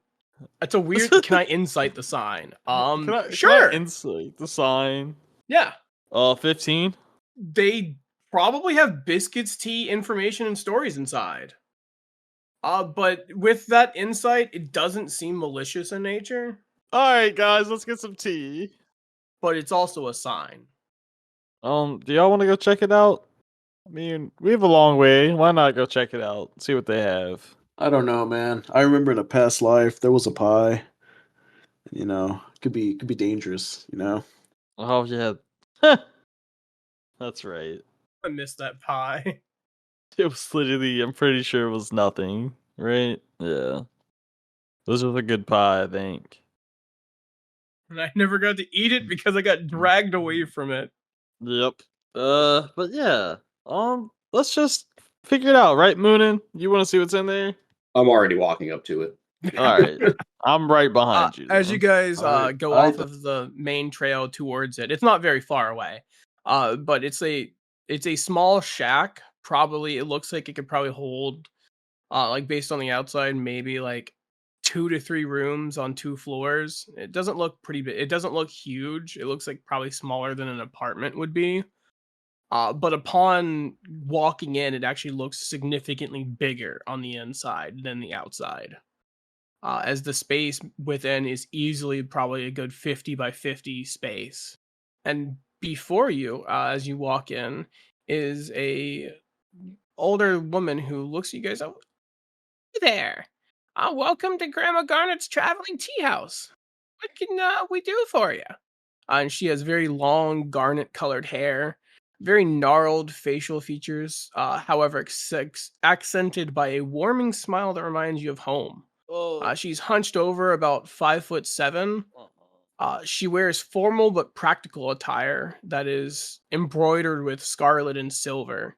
it's a weird. Can I insight the sign? Can Sure. I insight the sign? Yeah. 15. They probably have biscuits, tea, information, and stories inside. But with that insight, it doesn't seem malicious in nature, All right, guys, let's get some tea. but it's also a sign. Do y'all want to go check it out? I mean, we have a long way. Why not go check it out? See what they have. I don't know, man. I remember in a past life there was a pie. You know, could be dangerous, you know. Oh yeah. That's right. I missed that pie. It was literally, I'm pretty sure it was nothing, right? Yeah. Those are the good pie, I think. And I never got to eat it because I got dragged away from it. Yep. But yeah. Let's just figure it out, right, Moonin? You want to see what's in there? I'm already walking up to it. All right. I'm right behind you. As you guys go I off of the main trail towards it, it's not very far away. But it's a small shack. Probably it looks like it could probably hold, like based on the outside, maybe like 2 to 3 rooms on 2 floors. It doesn't look pretty big. It doesn't look huge. It looks like probably smaller than an apartment would be. But upon walking in, it actually looks significantly bigger on the inside than the outside. As the space within is easily probably a good 50 by 50 space. And before you, as you walk in, is a older woman who looks at you guys up. Hey there. Welcome to Grandma Garnet's Traveling Tea House. What can we do for you? And she has very long garnet colored hair, very gnarled facial features, however, accented by a warming smile that reminds you of home. Oh. She's hunched over, about 5'7". She wears formal but practical attire that is embroidered with scarlet and silver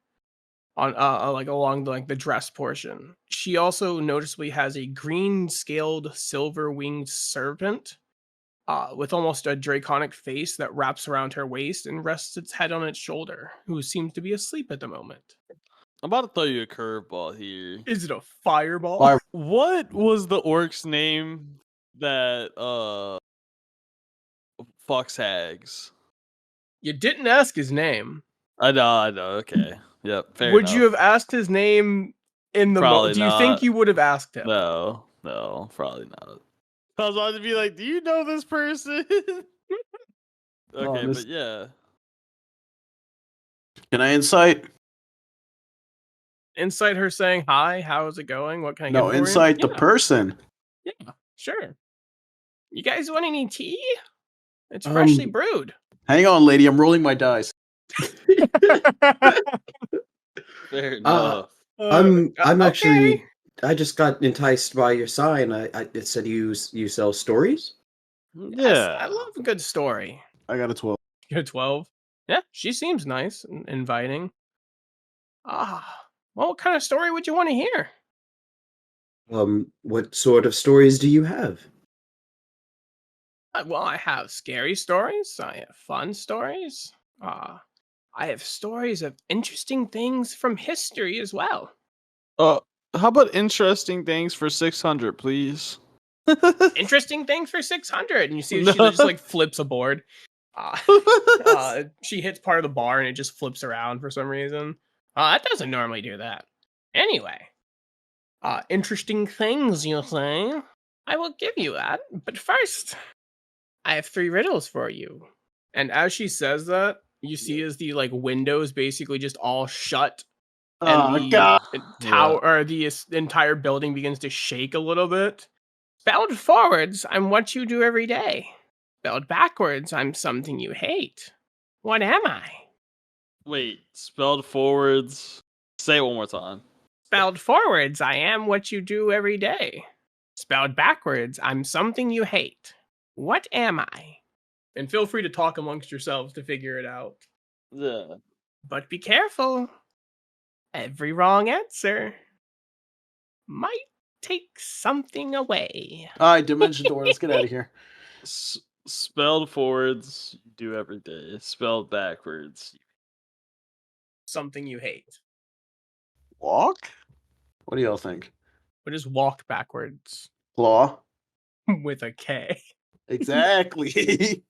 on like along the dress portion. She also noticeably has a green scaled silver winged serpent with almost a draconic face that wraps around her waist and rests its head on its shoulder, who seems to be asleep at the moment. I'm about to throw you a curveball here. Is it a fireball? Fire- What was the orc's name that fucks hags? You didn't ask his name. I know. Okay. Yep. Fair Would enough. you have asked his name in the Probably Do you think not. you would have asked him? No, probably not. I was about to be like, do you know this person? Okay, this- but yeah. Can I insight? Insight her saying hi. How's it going? What can I No, get for insight you? the person. Yeah, sure. You guys want any tea? It's freshly brewed. Hang on, lady. I'm rolling my dice. Fair enough. I'm okay. actually. I just got enticed by your sign. It said you sell stories. Yeah. I love a good story. I got a 12. You're 12. Yeah, she seems nice and inviting. Well, what kind of story would you want to hear? What sort of stories do you have? Well, I have scary stories. I have fun stories. I have stories of interesting things from history as well. How about interesting things for 600, please? Interesting things for 600. And you see No. she just like flips a board. She hits part of the bar and it just flips around for some reason. That doesn't normally do that. Anyway, interesting things, you say? I will give you that. But first, I have 3 riddles for you. And as she says that, you see as the like windows basically just all shut, and the God. tower or the entire building begins to shake a little bit. Spelled forwards, I'm what you do every day. Spelled backwards, I'm something you hate. What am I? Wait, spelled forwards. Say it one more time. Spelled forwards, I am what you do every day. Spelled backwards, I'm something you hate. What am I? And feel free to talk amongst yourselves to figure it out. Yeah. But be careful. Every wrong answer might take something away. All right, Dimension Door. Let's get out of here. Spelled forwards, you do every day. Spelled backwards. Something you hate. Walk? What do y'all think? What is walk backwards? Claw? With a K. Exactly.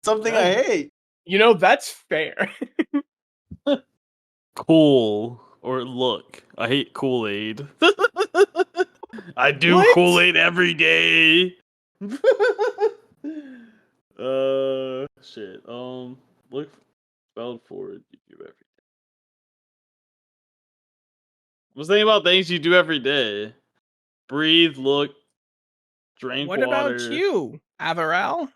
Something I hate. You know, that's fair. Cool or look. I hate Kool-Aid. I do What? Kool-Aid every day. Shit. Look, spelled forward. You do every day. What's the thing about things you do every day? Breathe, look, drink What water. about you, Averell?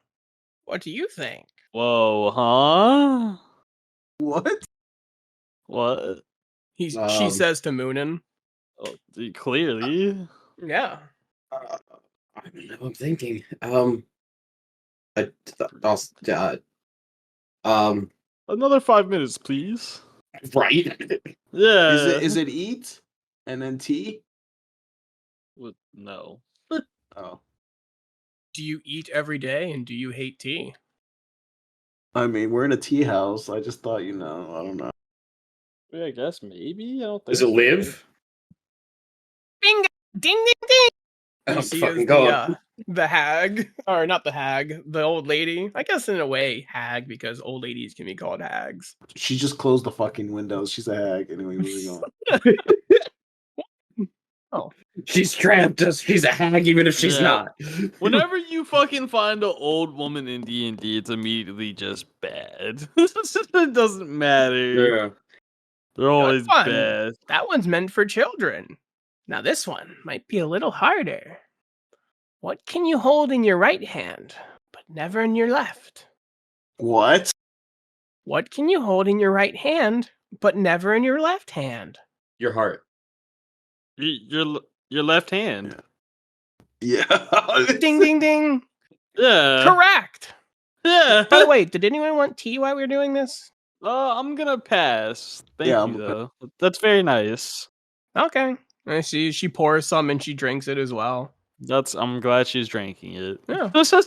What do you think? Whoa, huh? What? What? She says to Moonin. Oh, clearly. Yeah. I don't know. I'm thinking. Another 5 minutes, please. Right. Yeah. Is it eat and then tea? No. Oh. Do you eat every day and do you hate tea? I mean, we're in a tea house. I just thought, I don't know. Yeah, I guess maybe. I don't think Does it so. live? Bingo! Ding ding ding! I'm You see fucking as going. the hag, or not the hag, the old lady. I guess in a way, hag, because old ladies can be called hags. She just closed the fucking windows. She's a hag. Anyway, moving on. Oh. She's trapped us. She's a hag, even if she's Yeah. not. Whenever you fucking find an old woman in D&D, it's immediately just bad. It doesn't matter. Yeah. They're always fun. bad. That one's meant for children. Now this one might be a little harder. What can you hold in your right hand, but never in your left? What? What can you hold in your right hand, but never in your left hand? Your heart. Your left hand. Yeah. Ding, ding, ding. Yeah. Correct. Yeah. By the way, did anyone want tea while we were doing this? I'm gonna pass. Thank Yeah, you, I'm though. That's very nice. Okay. I see. She pours some and she drinks it as well. I'm glad she's drinking it. Yeah. So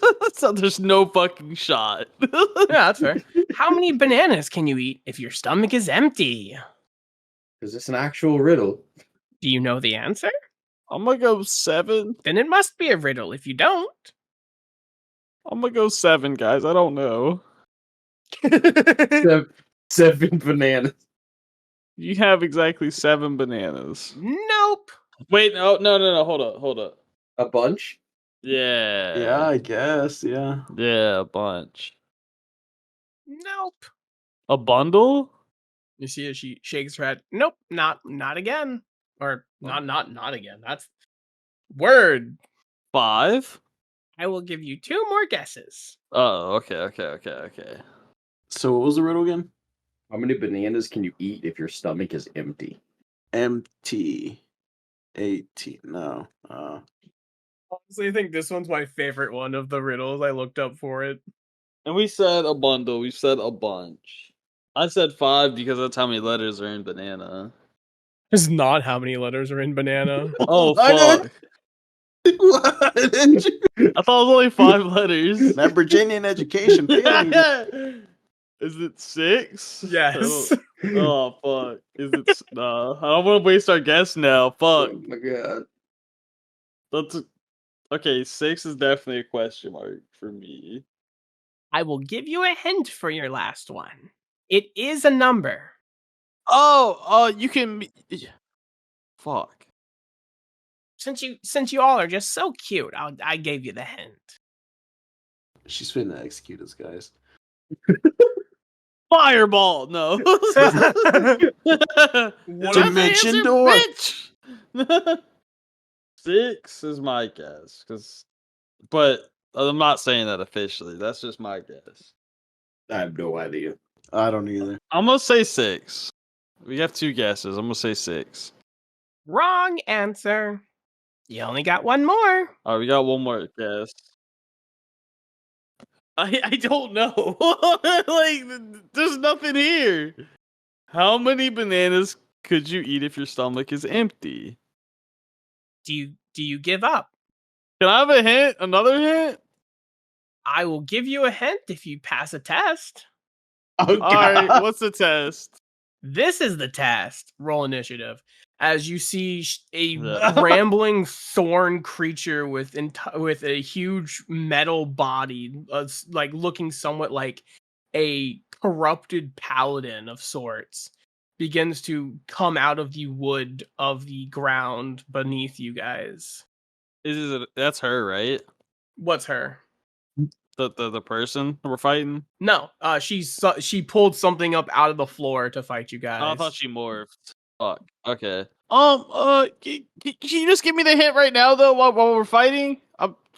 there's no fucking shot. Yeah, that's fair. How many bananas can you eat if your stomach is empty? Is this an actual riddle? Do you know the answer? I'm gonna go 7. Then it must be a riddle if you don't. I'm gonna go 7, guys. I don't know. Seven bananas. You have exactly 7 bananas. Nope. Wait, no. Hold up. A bunch? Yeah. Yeah, I guess. Yeah. Yeah, a bunch. Nope. A bundle? You see as she shakes her head. Nope, not again. Or not again. That's word. 5? I will give you 2 more guesses. Oh, okay. So what was the riddle again? How many bananas can you eat if your stomach is empty? Empty. 18. No. Honestly, I think this one's my favorite one of the riddles. I looked up for it. And we said a bundle. We said a bunch. I said 5 because that's how many letters are in banana. It's not how many letters are in banana. Oh, What? fuck. What? Didn't you? I thought it was only 5 letters. That Virginian education failing you. Is it 6? Yes. Oh, fuck. Is it? Nah. I don't want to waste our guess now. Fuck. Oh my god. That's okay. 6 is definitely a question mark for me. I will give you a hint for your last one. It is a number. Oh, you can. Fuck. Since you all are just so cute, I gave you the hint. She's finna execute us, guys. Fireball. No. Dimension door. Bitch. 6 is my guess, but I'm not saying that officially. That's just my guess. I have no idea. I don't either. I'm gonna say 6. We have 2 guesses. I'm gonna say 6. Wrong answer. You only got one more. All right, we got one more guess. I don't know. Like, there's nothing here. How many bananas could you eat if your stomach is empty? Do you give up? Can I have a hint? Another hint? I will give you a hint if you pass a test. Oh, All right, what's the test? This is the test. Roll initiative. As you see a Yeah. rambling thorn creature with a huge metal body, like looking somewhat like a corrupted paladin of sorts, begins to come out of the wood of the ground beneath you guys. That's her, right? What's her? The person we're fighting? No, she pulled something up out of the floor to fight you guys. Oh, I thought she morphed. Fuck. Okay. Can you just give me the hint right now, though, while we're fighting?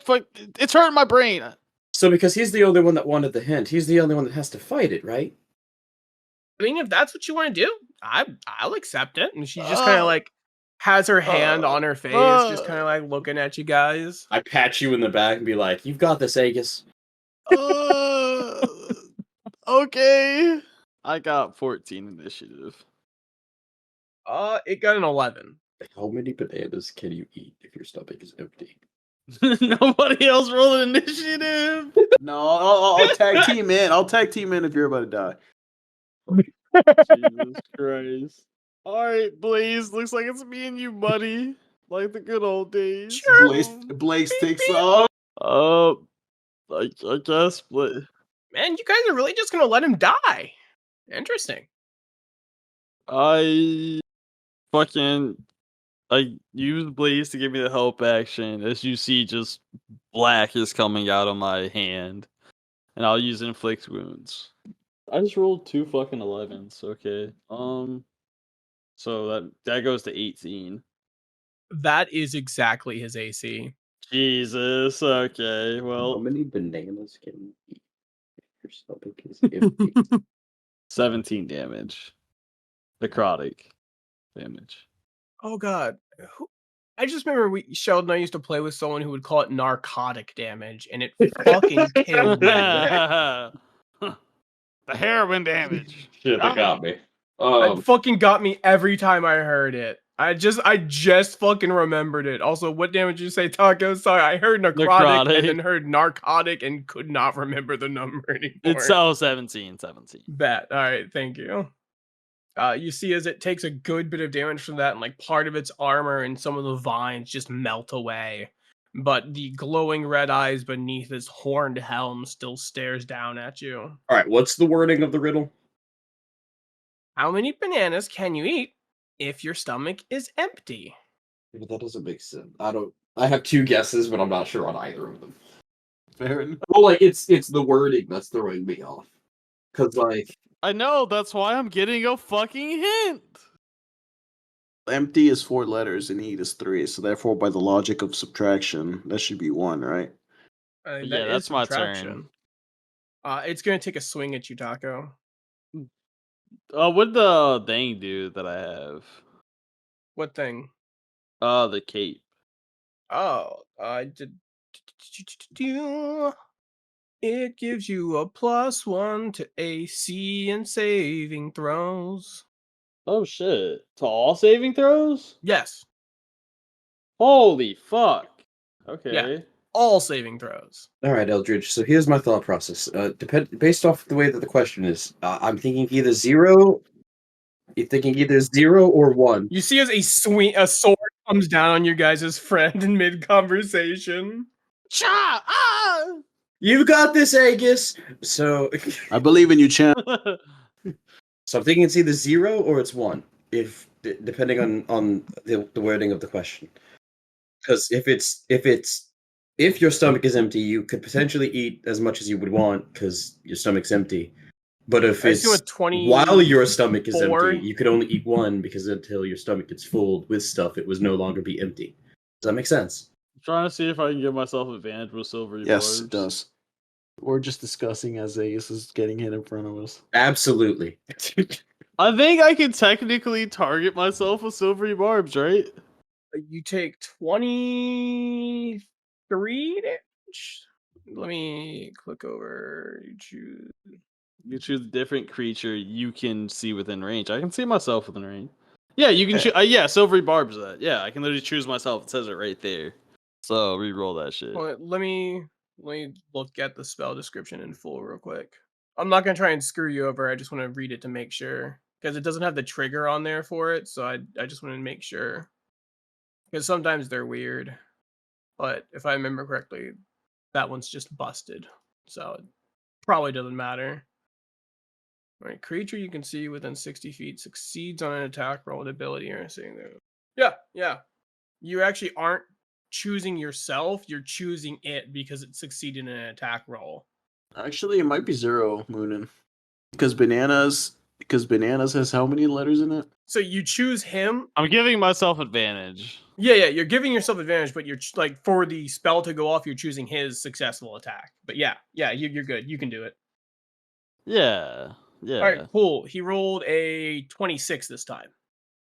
It's hurting my brain. So because he's the only one that wanted the hint, he's the only one that has to fight it, right? I mean, if that's what you want to do, I'll accept it. And she just kind of like has her hand on her face, just kind of like looking at you guys. I pat you in the back and be like, "You've got this, Agus." Okay. I got 14 initiative. It got an 11. How many bananas can you eat if your stomach is empty? Nobody else rolled an initiative. No, I'll tag team in. I'll tag team in if you're about to die. Jesus Christ. Alright, Blaze. Looks like it's me and you, buddy. Like the good old days. Blaze takes off. I guess, but Man, you guys are really just gonna let him die. Interesting. I used Blaze to give me the help action. As you see, just black is coming out of my hand. And I'll use inflict wounds. I just rolled 2 fucking 11s, okay. So that goes to 18. That is exactly his AC. Jesus, okay, How well. many bananas can you eat if your stomach is empty? 17 damage. Necrotic damage. Oh god. I just remember Sheldon and I used to play with someone who would call it narcotic damage, and it fucking killed me. The heroin damage. Shit, that got me. It fucking got me every time I heard it. I just fucking remembered it. Also, what damage did you say, Taco? Sorry, I heard necrotic and then heard narcotic and could not remember the number anymore. It's 17. Bet. All right, thank you. You see as it takes a good bit of damage from that, and like part of its armor and some of the vines just melt away. But the glowing red eyes beneath his horned helm still stares down at you. All right, what's the wording of the riddle? How many bananas can you eat if your stomach is empty? But that doesn't make sense. I have two guesses, but I'm not sure on either of them. Fair enough. Well, like it's the wording that's throwing me off. Cause like I know, that's why I'm getting a fucking hint. Empty is 4 letters and eat is 3, so therefore, by the logic of subtraction, that should be 1, right? Yeah, that's my turn. It's gonna take a swing at you, Taco. What'd the thing do that I have? What thing? The cape. Oh, it gives you a +1 to AC and saving throws. Oh shit. To all saving throws? Yes. Holy fuck. Okay. Yeah. All saving throws. all right, Eldridge. So here's my thought process. Based off the way that the question is, I'm thinking either 0. You're thinking either 0 or 1. You see as a sword comes down on your guys' friend in mid-conversation. Cha! Ah! You got this, Agus. So I believe in you, champ. So I'm thinking it's either 0 or it's 1, if depending on the wording of the question. Because if your stomach is empty, you could potentially eat as much as you would want because your stomach's empty. But if it's while your stomach is empty, you could only eat 1 because until your stomach gets full with stuff, it would no longer be empty. Does that make sense? I'm trying to see if I can give myself advantage with silvery Yes, barbs. it does. We're just discussing as Ace is getting hit in front of us. Absolutely. I think I can technically target myself with silvery barbs, right? You take 23 damage. Let me click over. You choose. You choose a different creature you can see within range. I can see myself within range. Yeah, you can choose. Yeah, silvery barbs. That. Yeah, I can literally choose myself. It says it right there. So re-roll that shit. Well, let me look at the spell description in full real quick. I'm not gonna try and screw you over. I just want to read it to make sure because it doesn't have the trigger on there for it. So I just want to make sure because sometimes they're weird. But if I remember correctly, that one's just busted. So it probably doesn't matter. All right, creature you can see within 60 feet succeeds on an attack roll with ability or anything. Yeah. You actually aren't choosing yourself, you're choosing it because it succeeded in an attack roll. Actually, it might be 0, Moonin. Because bananas has how many letters in it? So you choose him. I'm giving myself advantage. Yeah, you're giving yourself advantage, but you're like for the spell to go off, you're choosing his successful attack. But yeah, you're good. You can do it. Yeah. All right, cool. He rolled a 26 this time.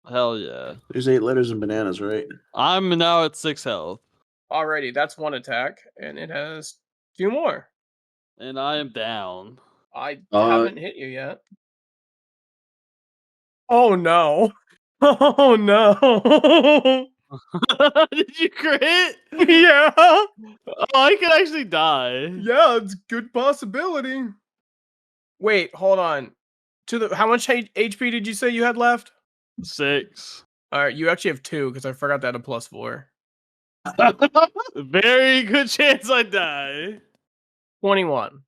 Hell yeah. There's 8 letters in bananas, right? I'm now at 6 health. Alrighty, that's 1 attack, and it has 2 more. And I am down. I haven't hit you yet. Oh no. Oh no. Did you crit? Yeah. Oh, I could actually die. Yeah, it's a good possibility. Wait, hold on. How much HP did you say you had left? 6. Alright, you actually have 2 because I forgot that a +4. Very good chance I die. 21.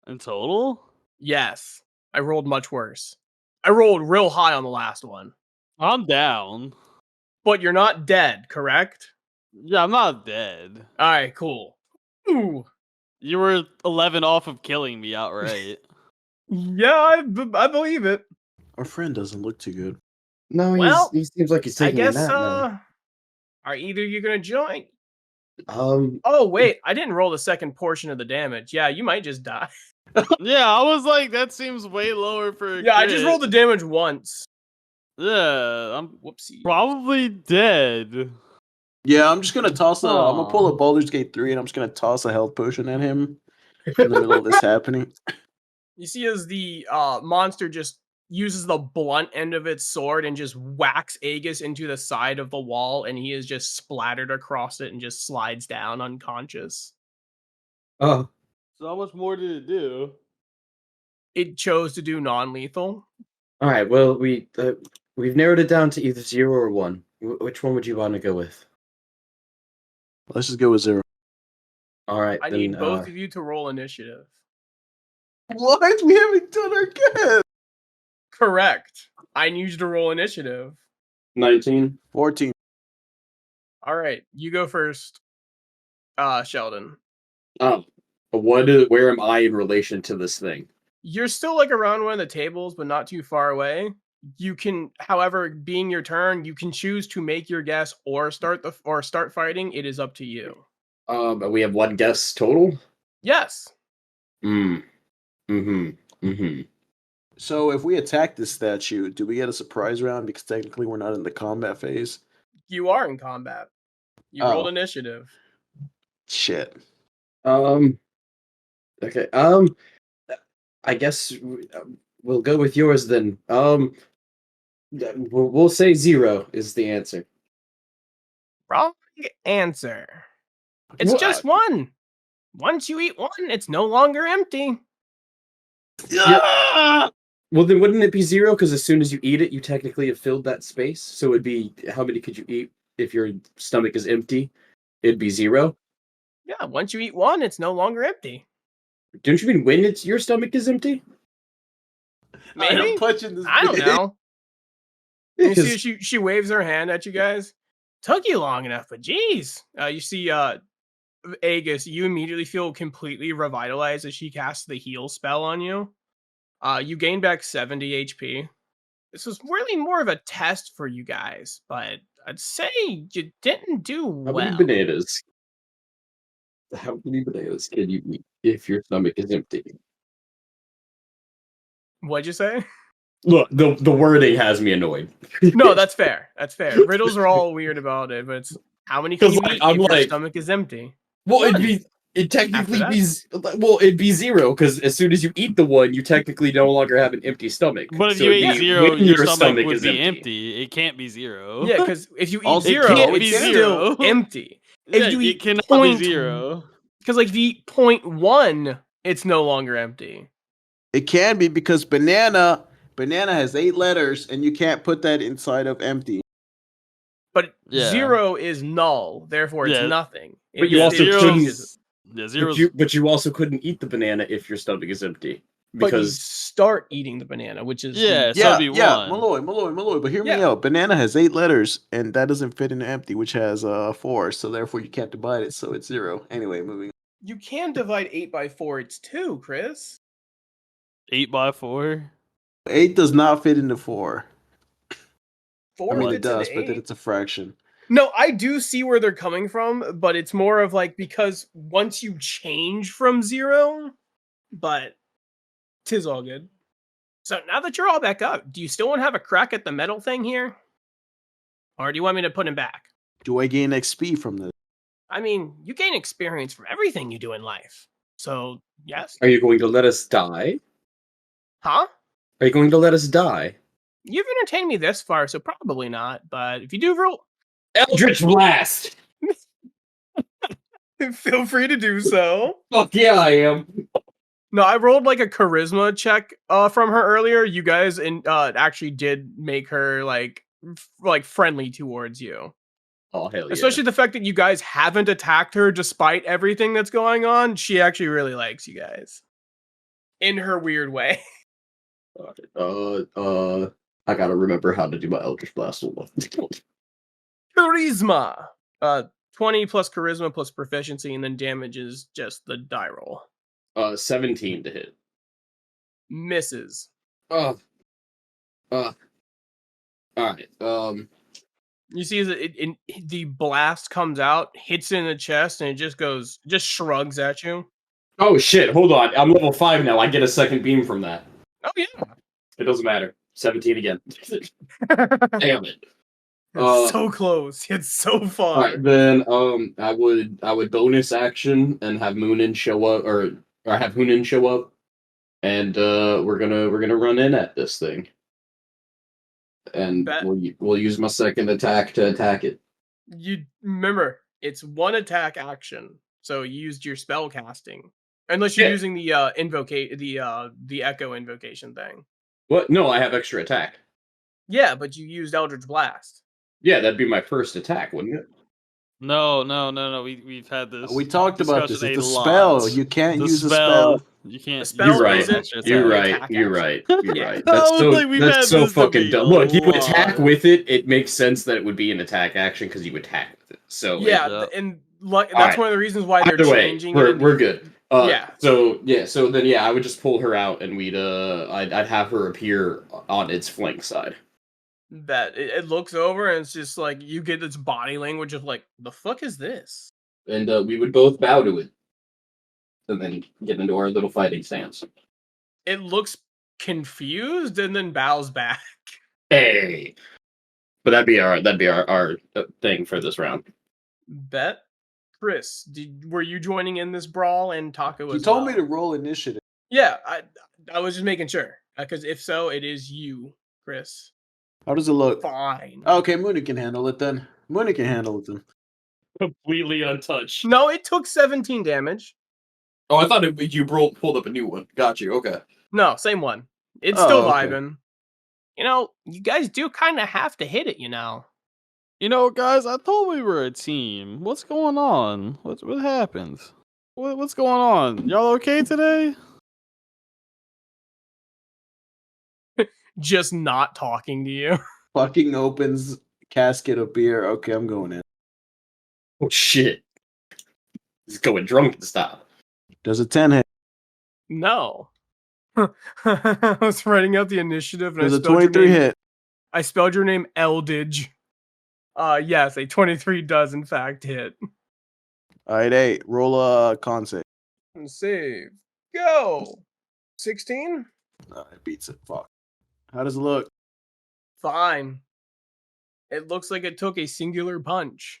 In total? Yes. I rolled much worse. I rolled real high on the last one. I'm down. But you're not dead, correct? Yeah, I'm not dead. Alright, cool. Ooh. You were 11 off of killing me outright. Yeah, I believe it. Our friend doesn't look too good. No, Well, he seems like he's taking I guess, a nap now. are either you gonna join? Oh wait, I didn't roll the second portion of the damage. Yeah, you might just die. Yeah, I was like, that seems way lower for a Yeah, I crit. just rolled the damage once. Yeah, I'm Whoopsie. probably dead. Yeah, I'm just gonna toss I'm gonna pull a Aw. Baldur's Gate 3 and I'm just gonna toss a health potion at him in the middle of this happening. You see as the monster just uses the blunt end of its sword and just whacks Aegis into the side of the wall, and he is just splattered across it and just slides down unconscious. Oh, So how much more did it do? It chose to do non-lethal. all right. Well, we've narrowed it down to either 0 or 1. Which one would you want to go with? Let's just go with 0. All right. I then, need both of you to roll initiative. What? We haven't done our guess. Correct. I need you to roll initiative. 19. 14. All right, you go first, Sheldon. Where am I in relation to this thing? You're still like around one of the tables, but not too far away. You can, however, being your turn, you can choose to make your guess or start fighting. It is up to you. We have one guess total. Yes. So if we attack this statue, do we get a surprise round? Because technically we're not in the combat phase. You are in combat. You rolled initiative. Shit. Okay. I guess we'll go with yours then. We'll say 0 is the answer. Wrong answer. It's What? just 1. Once you eat 1, it's no longer empty. Yeah. Well, then wouldn't it be 0? Because as soon as you eat it, you technically have filled that space. So it'd be, how many could you eat if your stomach is empty? It'd be 0. Yeah, once you eat 1, it's no longer empty. Don't you mean when your stomach is empty? Maybe? I'm punching this. I don't bitch. know. You see, Because she waves her hand at you guys. Took you long enough, but geez. You see, Aegis, you immediately feel completely revitalized as she casts the heal spell on you. You gain back 70 HP. This was really more of a test for you guys, but I'd say you didn't do How well. many bananas? How many bananas can you eat if your stomach is empty? What'd you say? Look, the wording has me annoyed. No, that's fair. That's fair. Riddles are all weird about it, but it's how many can 'Cause, you like, eat I'm if your like- stomach is empty? Well, One. it'd technically After it'd be 0 because as soon as you eat the one, you technically no longer have an empty stomach. But if So you it'd ate be 0, when your stomach would is be empty. It can't be 0. Yeah, because if you eat Also, 0, can't it's be still 0. empty. Yeah, If you it eat cannot point- be 0. Because like if you eat 0.1, it's no longer empty. It can be because banana has 8 letters, and you can't put that inside of empty. But Yeah. 0 is null, therefore it's Yeah. nothing. But you It also changes it. Yeah, But zero's you also couldn't eat the banana if your stomach is empty But you because start eating the banana, which is Yeah, the- so it'd be yeah, 1. Malloy. But hear me Yeah. out. Banana has 8 letters, and that doesn't fit into empty, which has 4. So therefore, you can't divide it. So it's 0. Anyway, moving. you can divide 8 by 4. It's 2, Chris. 8 by 4. 8 does not fit into 4. 4 I mean, it fits into does, but then 8. it's a fraction. No, I do see where they're coming from, but it's more of like because once you change from 0, but 'tis all good. So now that you're all back up, do you still want to have a crack at the metal thing here? Or do you want me to put him back? Do I gain XP from this? I mean, you gain experience from everything you do in life. So, yes. are you going to let us die? Huh? Are you going to let us die? You've entertained me this far, so probably not. But if you do roll, Eldritch Blast! feel free to do so. Fuck yeah, I am. No, I rolled like a charisma check from her earlier. You guys actually did make her like friendly towards you. Oh hell yeah! Especially the fact that you guys haven't attacked her despite everything that's going on. She actually really likes you guys. In her weird way. I gotta remember how to do my Eldritch Blast. Hold on. Charisma. 20 plus charisma plus proficiency, and then damage is just the die roll. 17 to hit. Misses. All right. You see that the blast comes out, hits it in the chest, and it just shrugs at you. Oh shit! Hold on. I'm level 5 now. I get a second beam from that. Oh yeah. It doesn't matter. 17 again. Damn it. So close. It's so far. All right, then I would bonus action and have Moonin show up, or have Hoonin show up, and we're gonna run in at this thing, and Bet. we'll use my second attack to attack it. You remember, it's one attack action, so you used your spell casting, unless you're Yeah. using the the echo invocation thing. What? No, I have extra attack. Yeah, but you used Eldritch Blast. Yeah, that'd be my first attack, wouldn't it? No. We've had this. We talked about this. discussion It's a lot. spell. You can't The use a spell. You can't. A spell You're right. isn't extra You're the attack. right. attack You're action. right. You're Yeah. right. I That's was so like, we've had that's so this fucking debate dumb. a Look, you attack lot. with it. It makes sense that it would be an attack action because you attack with it. So Yeah, Yeah. and that's Alright. one of the reasons why they're either way, changing we're it. we're good. Yeah. So then I would just pull her out and I'd have her appear on its flank side. That it looks over and it's just like you get its body language of like, the fuck is this? And we would both bow to it. And then get into our little fighting stance. It looks confused and then bows back. Hey. But that'd be our thing for this round. Bet. Chris, were you joining in this brawl and Taco He as told well? me to roll initiative. Yeah, I was just making sure. Because if so, it is you, Chris. How does it look? Fine. Okay, Mooney can handle it then. Mooney can handle it then. Completely untouched. No, it took 17 damage. Oh, I thought you pulled up a new one. Got you. Okay. No, same one. It's Oh, still okay. vibing. You know, you guys do kind of have to hit it, you know. You know, guys, I thought we were a team. What's going on? What happened? What's going on? Y'all okay today? Just not talking to you. Fucking opens casket of beer. Okay, I'm going in. Oh shit. He's going drunk style. Does a 10 hit? No. I was writing out the initiative and Does I a spelled your 23 name. hit? I spelled your name Eldridge. Yes, a 23 does in fact hit. Alright, 8. Roll a con save. And save. Go. 16? It beats it. Fuck. How does it look? Fine. It looks like it took a singular punch.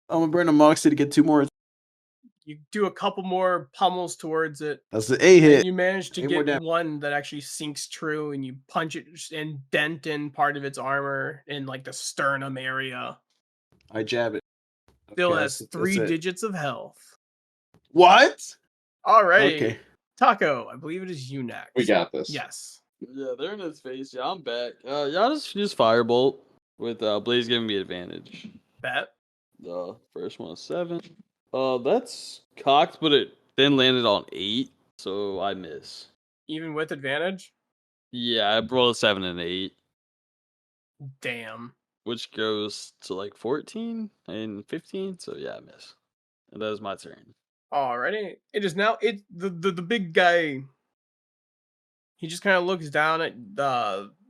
I'm gonna burn a Moxie to get 2 more. You do a couple more pummels towards it. That's the 8 And hit. you manage to 8 more get damage. one that actually sinks true, and you punch it and dent in part of its armor in like the sternum area. I jab it. Still Okay, has that's 3 it. digits of health. What? Alrighty. Okay. Taco, I believe it is you next. We got this. Yes. Yeah, they're in his face. Yeah, I'm back. Y'all just use Firebolt with Blaze giving me advantage. Bet. The first one is 7. That's cocked, but it then landed on 8, so I miss. Even with advantage? Yeah, I rolled a 7 and 8, Damn. which goes to like 14 and 15. So yeah, I miss. And that is my turn. Alrighty. It is now the big guy. He just kind of looks down at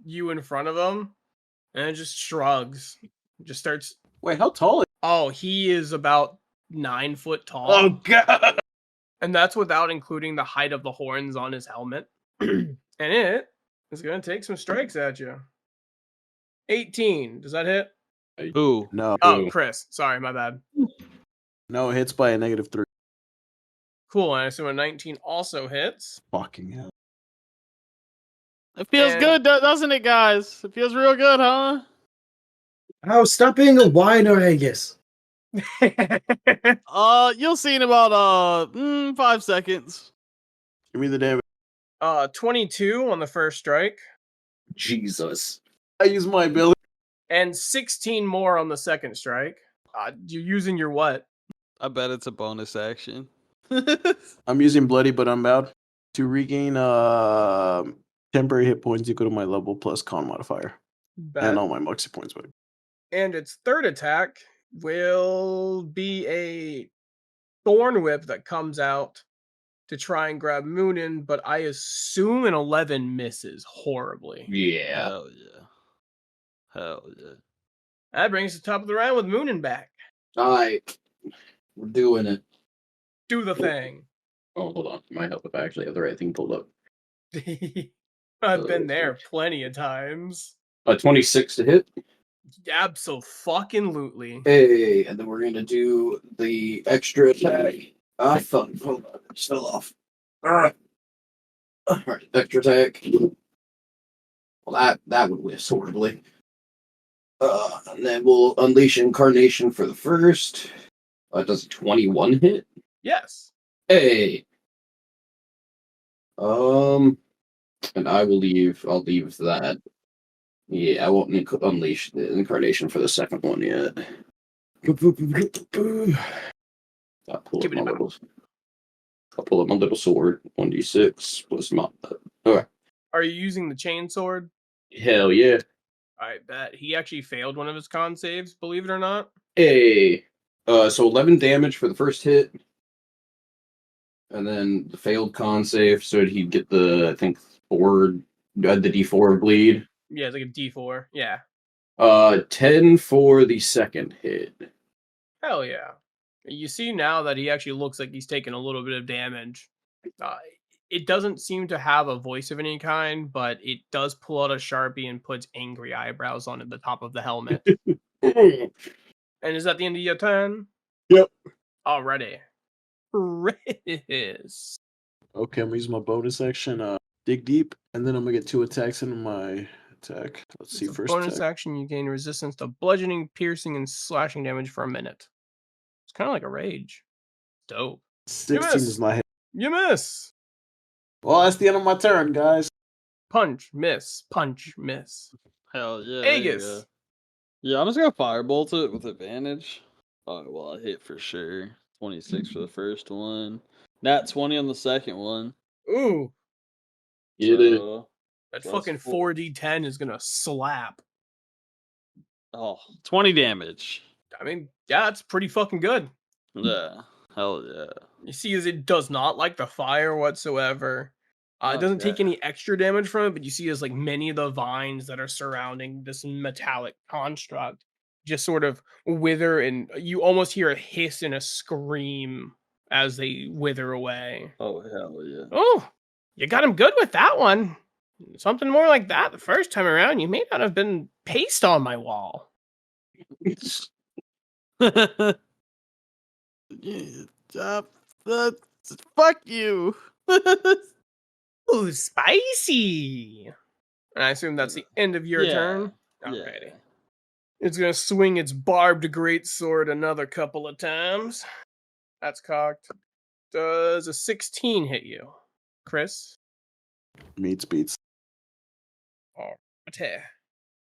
you in front of him and just shrugs. Just starts. Wait, how tall is Oh, he is about 9 foot tall. Oh god. And that's without including the height of the horns on his helmet. And it is going to take some strikes at you. 18. Does that hit? Who? No. Oh, Chris. Sorry, my bad. No, it hits by a -3. Cool. And I assume a 19 also hits. Fucking hell. It feels And- good, doesn't it, guys? It feels real good, huh? Oh, stop being a whiner, Aegis. You'll see in about 5 seconds. Give me the damage. 22 on the first strike. Jesus. I use my ability. And 16 more on the second strike. You're using your what? I bet it's a bonus action. I'm using bloody but unbowed to regain temporary hit points equal to my level plus con modifier. Bet. And all my Moxie points back. And its third attack will be a thorn whip that comes out to try and grab Moonin, but I assume an 11 misses horribly. Yeah. Hell yeah. Hell yeah. That brings us to the top of the round with Moonin back. Alright. We're doing it. Do the thing. Oh, hold on. Might help if I actually have the right thing pulled up. I've been there plenty of times. 26 to hit. Absolutely. Hey, and then we're gonna do the extra attack. Ah, fuck. Hold on. It just fell off. Alright. Alright, extra attack. Well, that would miss horribly. And then we'll unleash incarnation for the first. Does a 21 hit? Yes. Hey. And I'll leave that. Yeah, I won't unleash the incarnation for the second one yet. I'll pull up my little sword. 1d6 plus my. Alright. Are you using the chain sword? Hell yeah. I bet he actually failed one of his con saves, believe it or not. Hey. So 11 damage for the first hit. And then the failed con save, so he'd get the, I think, the D4 of bleed. Yeah, it's like a D4. Yeah. 10 for the second hit. Hell yeah. You see now that he actually looks like he's taken a little bit of damage. It doesn't seem to have a voice of any kind, but it does pull out a Sharpie and puts angry eyebrows on the top of the helmet. And is that the end of your turn? Yep. Already. Chris. Okay, I'm gonna use my bonus action. Dig deep, and then I'm gonna get 2 attacks into my attack. Let's see. It's a First bonus attack. action, you gain resistance to bludgeoning, piercing, and slashing damage for a minute. It's kind of like a rage. Dope. 16 is my hit. You miss. Well, that's the end of my turn, guys. Punch, miss. Punch, miss. Hell yeah. there you Aegis. go. Yeah, I'm just gonna firebolt it with advantage. Oh, well, I hit for sure. 26 for the first one. Nat 20 on the second one. Ooh, Get it. So, that Plus fucking 4d10 is gonna slap. oh, 20 damage. I mean, yeah, that's pretty fucking good. Yeah. Hell yeah. You see, as it does not like the fire whatsoever. It doesn't take Okay. any extra damage from it, but you see as like many of the vines that are surrounding this metallic construct just sort of wither, and you almost hear a hiss and a scream as they wither away. Oh, hell yeah. Oh, you got him good with that one. Something more like that the first time around, you may not have been paste on my wall. Fuck you. Ooh, spicy. And I assume that's the end of your turn. Alrighty. Yeah. It's gonna swing its barbed greatsword another couple of times. That's cocked. Does a 16 hit you, Chris? Meets beats. Alrighty.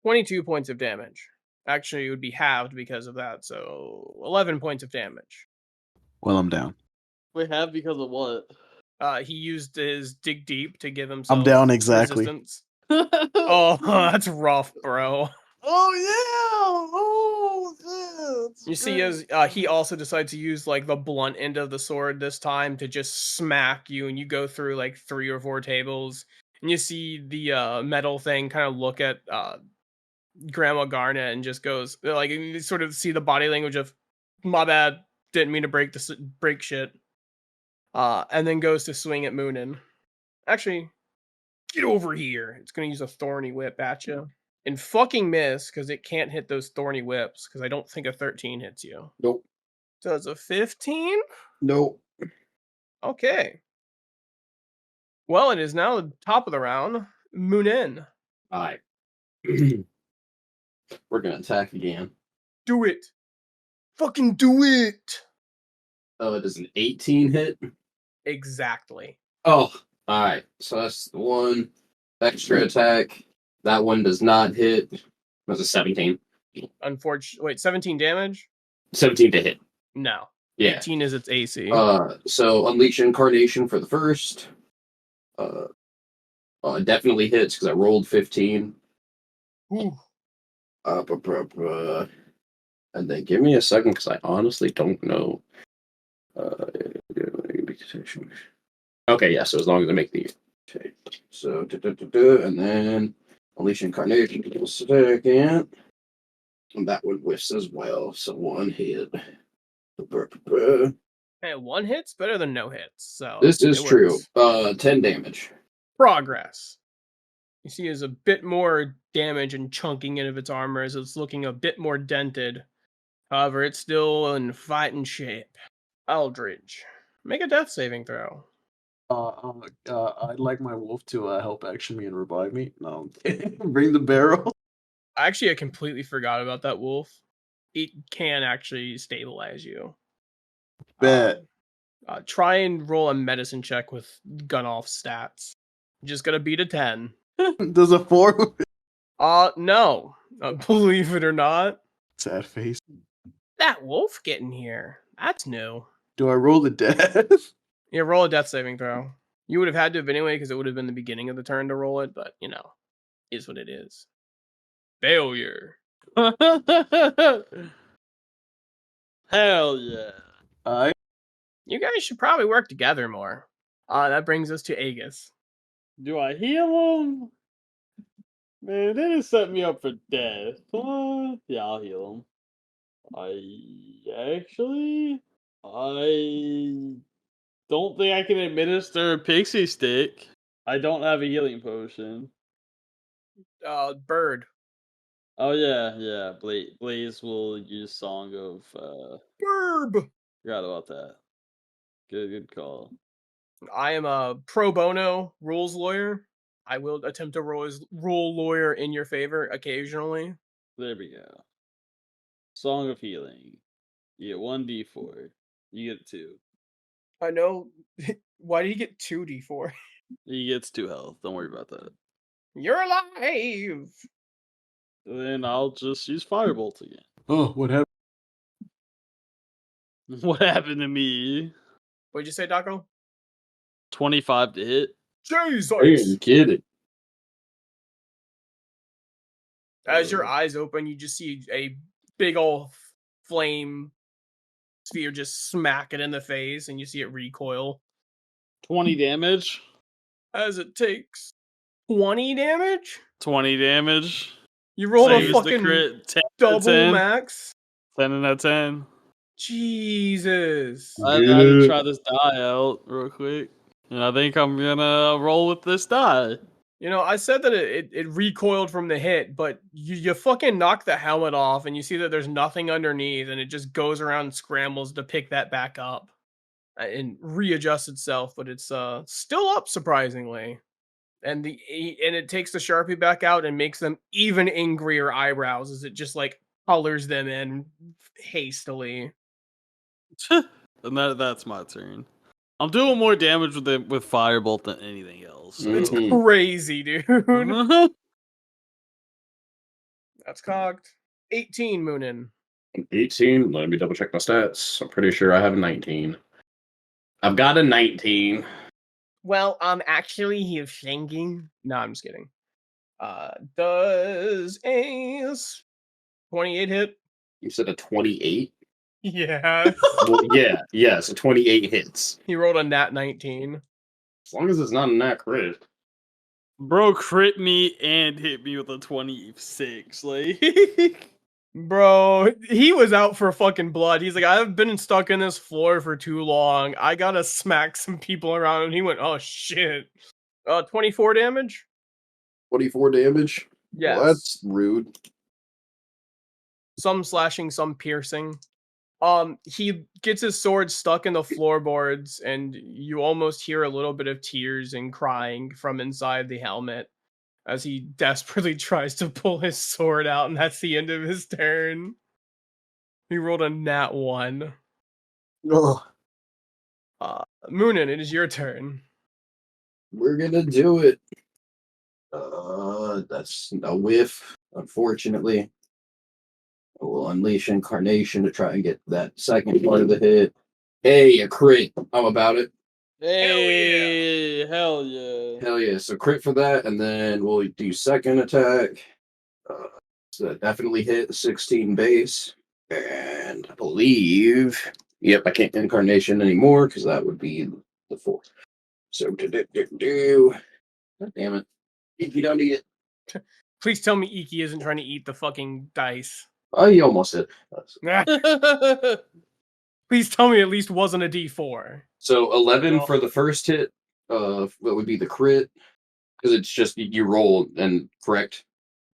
22 points of damage. Actually, it would be halved because of that, so 11 points of damage. Well, I'm down. We have because of what? He used his dig deep to give himself I'm down exactly. resistance. Oh, that's rough, bro. Oh yeah! Oh yeah! You see, as he also decides to use like the blunt end of the sword this time to just smack you, and you go through like 3 or 4 tables, and you see the metal thing kind of look at Grandma Garnet and just goes like, and you sort of see the body language of, "My bad, didn't mean to break shit," and then goes to swing at Moonin. Actually, get over here. It's gonna use a thorny whip at you. And fucking miss, because it can't hit those thorny whips, because I don't think a 13 hits you. Nope. Does a 15? Nope. Okay. Well, it is now the top of the round. Moonin. Alright. We're gonna attack again. Do it. Fucking do it. Oh, it is an 18 hit? Exactly. Oh, alright. So that's the one extra attack. That one does not hit. That's a 17. Unfortunately, wait, 17 damage? 17 to hit. No. Yeah. 18 is its AC. So unleash incarnation for the first. It definitely hits because I rolled 15. Ooh. And then give me a second because I honestly don't know. Okay, yeah. So as long as I make the so and then unleash incarnation again, and that one whiffs as well. So one hit. Hey, 1 hit's better than no hits. So This is it true. works. 10 damage. Progress. You see is a bit more damage and chunking in of its armor as it's looking a bit more dented. However, it's still in fighting shape. Eldridge, make a death saving throw. I'd like my wolf to help action me and revive me. No, bring the barrel. Actually, I completely forgot about that wolf. It can actually stabilize you. Bet. Try and roll a medicine check with gun off stats. Just gotta beat a 10. Does a 4? No. Believe it or not. Sad face. That wolf getting here. That's new. Do I roll the death? Yeah, roll a death saving throw. You would have had to have anyway because it would have been the beginning of the turn to roll it, but is what it is. Failure. Hell yeah. You guys should probably work together more. That brings us to Aegis. Do I heal him? Man, they just set me up for death. Yeah, I'll heal him. I don't think I can administer a pixie stick. I don't have a healing potion. Bird. Oh yeah. Blaze will use Song of Burb. Forgot about that. Good call. I am a pro bono rules lawyer. I will attempt to rule lawyer in your favor occasionally. There we go. Song of Healing. You get 1d4. You get 2. I know. Why did he get 2d4? He gets 2 health. Don't worry about that. You're alive! Then I'll just use Firebolt again. Oh, what happened? What happened to me? What'd you say, Daco? 25 to hit. Jesus! Are you kidding? As your eyes open, you just see a big old flame sphere just smack it in the face, and you see it recoil. 20 damage. As it takes 20 damage? 20 damage. You rolled Same a as the fucking crit. 10 to double 10. max? 10 and a 10. Jesus. I had to try this die out real quick. And I think I'm gonna roll with this die. I said that it recoiled from the hit, but you fucking knock the helmet off and you see that there's nothing underneath and it just goes around and scrambles to pick that back up and readjust itself, but it's still up surprisingly. And it takes the Sharpie back out and makes them even angrier eyebrows as it just like colors them in hastily. And that's my turn. I'm doing more damage with Firebolt than anything else. So. It's Mhm. crazy, dude. That's cocked. 18, Moonin. 18. Let me double check my stats. I'm pretty sure I have a 19. I've got a 19. Well, actually, he is thinking. No, I'm just kidding. Does a 28 hit? You said a 28? Yeah. Well, yeah, so 28 hits. He rolled a nat 19. As long as it's not a nat crit. Bro crit me and hit me with a 26. Like, Bro, he was out for fucking blood. He's like, I've been stuck in this floor for too long. I gotta smack some people around. And he went, oh shit. 24 damage? 24 damage? Yes. Well, that's rude. Some slashing, some piercing. He gets his sword stuck in the floorboards, and you almost hear a little bit of tears and crying from inside the helmet as he desperately tries to pull his sword out, and that's the end of his turn. He rolled a nat 1. Ugh. Moonin, it is your turn. We're gonna do it. That's a whiff, unfortunately. I will unleash Incarnation to try and get that second part of the hit. Hey, a crit. I'm about it. hey, hell yeah. Hell yeah. So crit for that, and then we'll do second attack. So that definitely hit 16 base. And I believe, yep, I can't Incarnation anymore because that would be the 4. So do. God damn it. If you don't eat it. Please tell me Iki isn't trying to eat the fucking dice. Oh, you almost hit. Please tell me at least wasn't a D4. So 11 No. for the first hit. What would be the crit? Because it's just you roll and correct.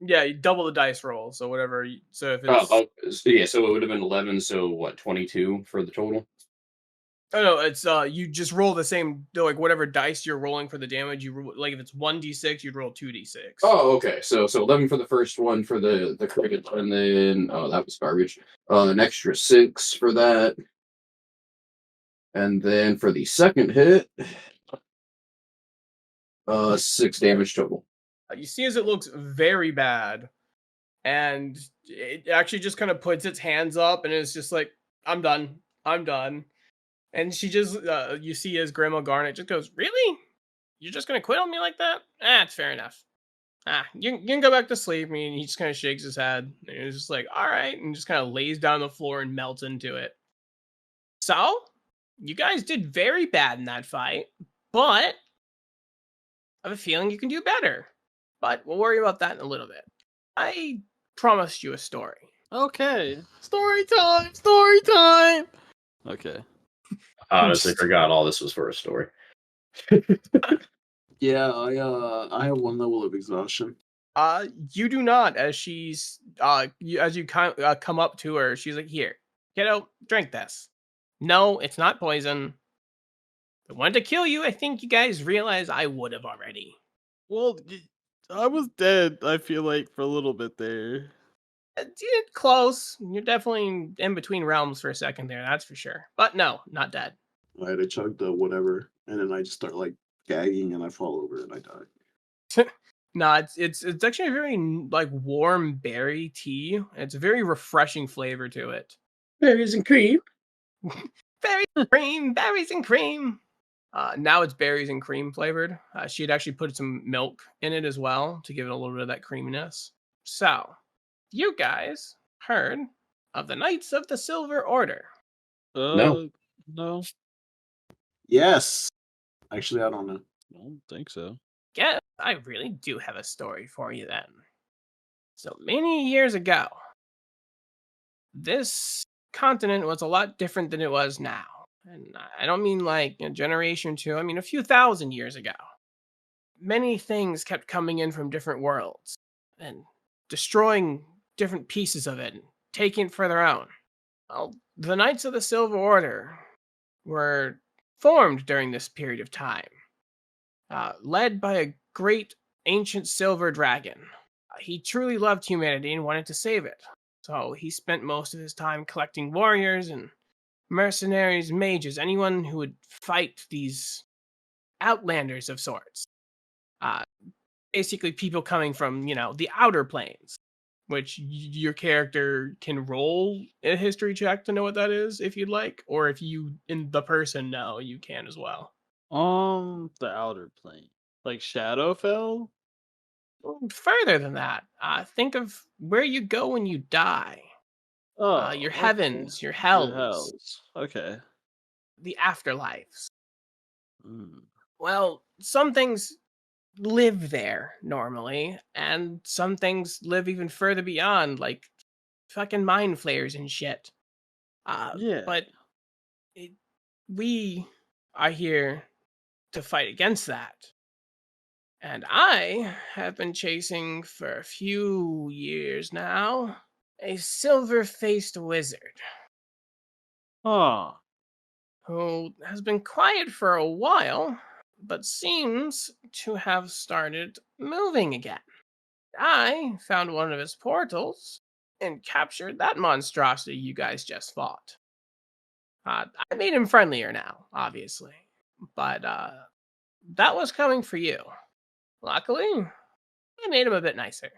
Yeah, you double the dice roll. So whatever. So if it's So yeah, so it would have been 11. So what, 22 for the total? oh no, it's you just roll the same like whatever dice you're rolling for the damage. Like if it's 1d6, you'd roll 2d6. Oh, okay. So 11 for the first one for the cricket, and then that was garbage. An extra 6 for that, and then for the second hit, 6 damage total. You see as it looks very bad, and it actually just kind of puts its hands up and is just like, I'm done. I'm done. And she just, you see as Grandma Garnet just goes, really? You're just going to quit on me like that? It's fair enough. You can go back to sleep. I mean, he just kind of shakes his head. And he's just like, all right. And just kind of lays down on the floor and melts into it. So, you guys did very bad in that fight, but I have a feeling you can do better. But we'll worry about that in a little bit. I promised you a story. Okay. Story time. Story time. Okay. I honestly forgot all this was for a story. Yeah, I have 1 level of exhaustion. You do not. As she's as you come up to her, she's like, "Here, kiddo, drink this." No, it's not poison. If I wanted to kill you, I think you guys realize I would have already. Well, I was dead, I feel like, for a little bit there. Close. You're definitely in between realms for a second there. That's for sure. But no, not dead. I chugged the whatever, and then I just start like gagging, and I fall over and I die. No, it's actually a very like warm berry tea. It's a very refreshing flavor to it. Berries and cream. Berries and cream. Now it's berries and cream flavored. She had actually put some milk in it as well to give it a little bit of that creaminess. So, you guys heard of the Knights of the Silver Order? No. No. Yes. Actually, I don't know. I don't think so. Guess I really do have a story for you then. So many years ago, this continent was a lot different than it was now. And I don't mean like a generation or two, I mean a few thousand years ago. Many things kept coming in from different worlds and destroying different pieces of it and taking it for their own. Well, the Knights of the Silver Order were formed during this period of time, led by a great ancient silver dragon. He truly loved humanity and wanted to save it, so he spent most of his time collecting warriors and mercenaries, mages, anyone who would fight these outlanders of sorts. Basically, people coming from, the outer planes, which your character can roll a history check to know what that is if you'd like, or if you, in the person, know, you can as well. The outer plane. Like Shadowfell? Further than that, think of where you go when you die. Oh, Your okay. heavens, your Your hells, hells. Okay. the afterlives. Mm. Well, some things live there normally, and some things live even further beyond, like fucking mind flayers and shit. Yeah. But we are here to fight against that. And I have been chasing for a few years now a silver-faced wizard Huh. who has been quiet for a while, but seems to have started moving again. I found one of his portals and captured that monstrosity you guys just fought. I made him friendlier now, obviously, but that was coming for you. Luckily, I made him a bit nicer.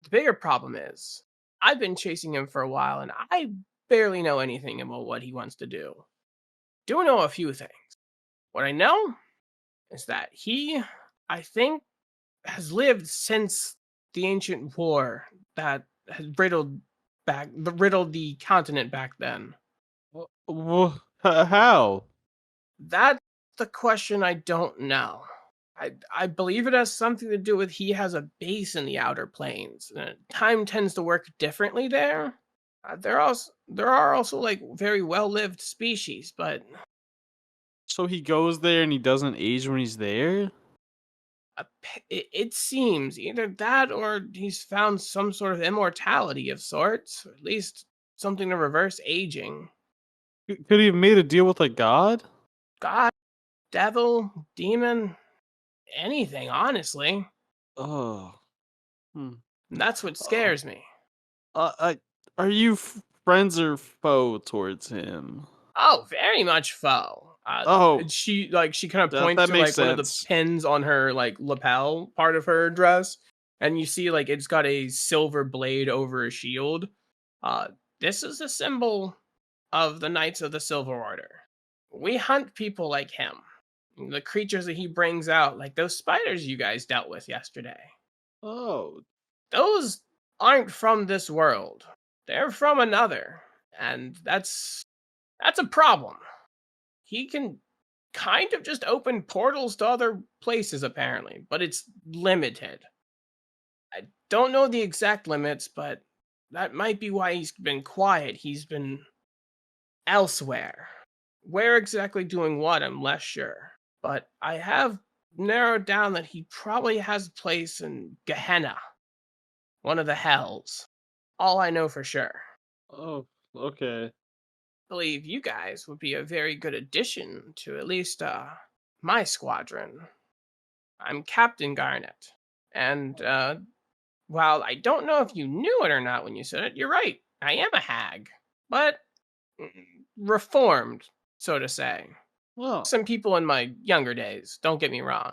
The bigger problem is, I've been chasing him for a while and I barely know anything about what he wants to do. Do know a few things. What I know is that he, I think, has lived since the ancient war that has riddled the continent back then. How? That's the question I don't know. I believe it has something to do with he has a base in the outer planes. Time tends to work differently there. There are also like very well-lived species, but So he goes there and he doesn't age when he's there? It seems either that or he's found some sort of immortality of sorts, or at least something to reverse aging. Could he have made a deal with a god? God, devil, demon, anything, honestly. Oh. Hmm. And that's what Uh, scares me. are you friends or foe towards him? Oh, very much foe. Oh, She kind of points that to makes like one of the sense. pins on her like lapel part of her dress, and you see like it's got a silver blade over a shield. Uh, this is a symbol of the Knights of the Silver Order. We hunt people like him, the creatures that he brings out, like those spiders you guys dealt with yesterday. Oh, Those aren't from this world. They're from another, and that's a problem. He can kind of just open portals to other places apparently, but it's limited. I don't know the exact limits, but that might be why he's been quiet. He's been elsewhere. Where exactly doing what, I'm less sure. But I have narrowed down that he probably has a place in Gehenna, one of the hells. All I know for sure. oh, okay. Believe you guys would be a very good addition to at least my squadron. I'm Captain Garnet. And while I don't know if you knew it or not when you said it, you're right. I am a hag. But reformed, so to say. Well, Some people in my younger days, don't get me wrong.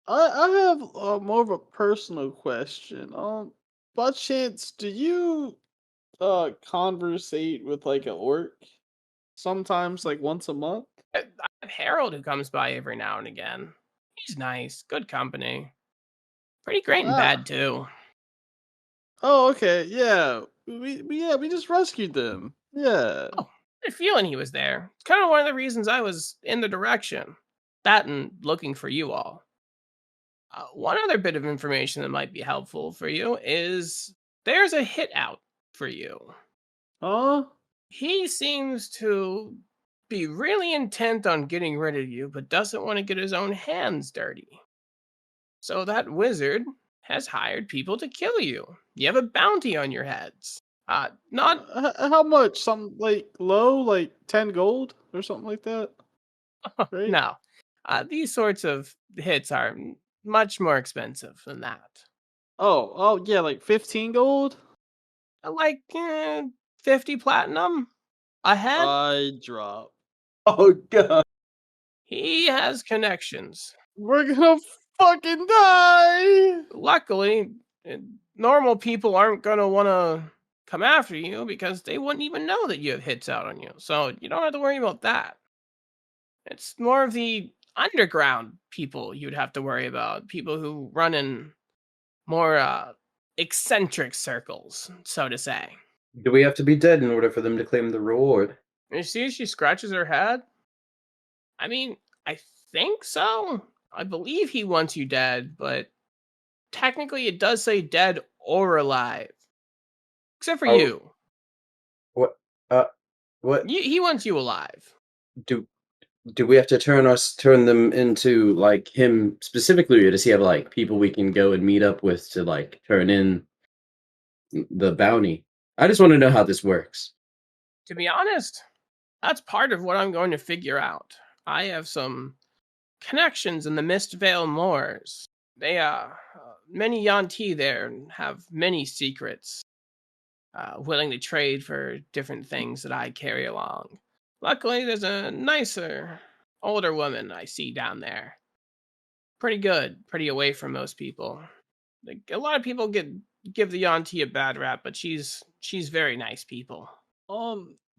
I have more of a personal question. By chance, do you conversate with like an orc? Sometimes, like once a month. I have Harold who comes by every now and again. He's nice, good company. Pretty great and Ah. bad too. Oh, okay. Yeah. We just rescued them. Yeah. Oh, I had a feeling he was there. It's kind of one of the reasons I was in the direction. That and looking for you all. One other bit of information that might be helpful for you is there's a hit out for you. Huh? He seems to be really intent on getting rid of you, but doesn't want to get his own hands dirty. So that wizard has hired people to kill you. You have a bounty on your heads. Not How much? Some like low, like 10 gold or something like that, right? no. These sorts of hits are much more expensive than that. Oh, yeah, like 15 gold. Like 50 platinum a head. I drop. Oh god. He has connections. We're gonna fucking die. Luckily, normal people aren't going to want to come after you because they wouldn't even know that you have hits out on you. So you don't have to worry about that. It's more of the underground people you'd have to worry about. People who run in more eccentric circles, so to say. Do we have to be dead in order for them to claim the reward? You see, she scratches her head. I mean, I think so. I believe he wants you dead, but technically it does say dead or alive. Except for Oh. you. What? What He wants you alive. do we have to turn them into like him specifically, or does he have like people we can go and meet up with to like turn in the bounty? I just want to know how this works. To be honest, that's part of what I'm going to figure out. I have some connections in the Mistvale Moors. They many Yanti there have many secrets, willing to trade for different things that I carry along. Luckily, there's a nicer, older woman I see down there. Pretty good, pretty away from most people. Like, a lot of people give the Yanti a bad rap, but she's very nice people.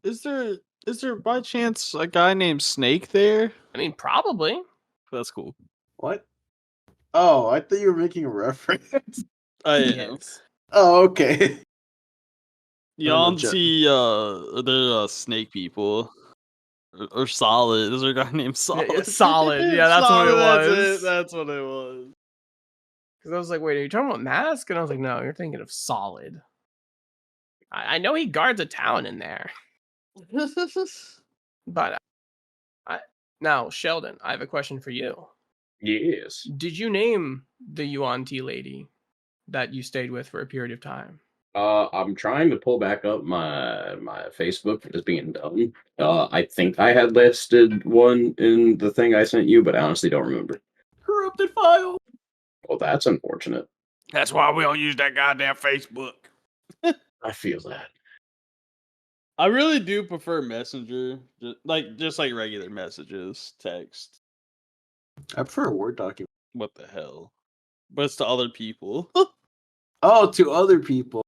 Is there by chance a guy named Snake there? I mean, probably. That's cool. What? Oh, I thought you were making a reference. I am. Yes. Oh, okay. no, Yanti, they're snake people. Or Solid. Is there a guy named Solid? Solid. Yeah, that's what it was. That's what it was. Because I was like, wait, are you talking about Mask? And I was like, no, you're thinking of Solid. I know he guards a town in there. But now, Sheldon, I have a question for you. Yes. Did you name the Yuan Ti lady that you stayed with for a period of time? I'm trying to pull back up my Facebook for just being dumb. I think I had listed one in the thing I sent you, but I honestly don't remember. Corrupted file. Well, that's unfortunate. That's why we don't use that goddamn Facebook. I feel that. I really do prefer Messenger, just like regular messages, text. I prefer a Word document. What the hell? But it's to other people. Oh, to other people.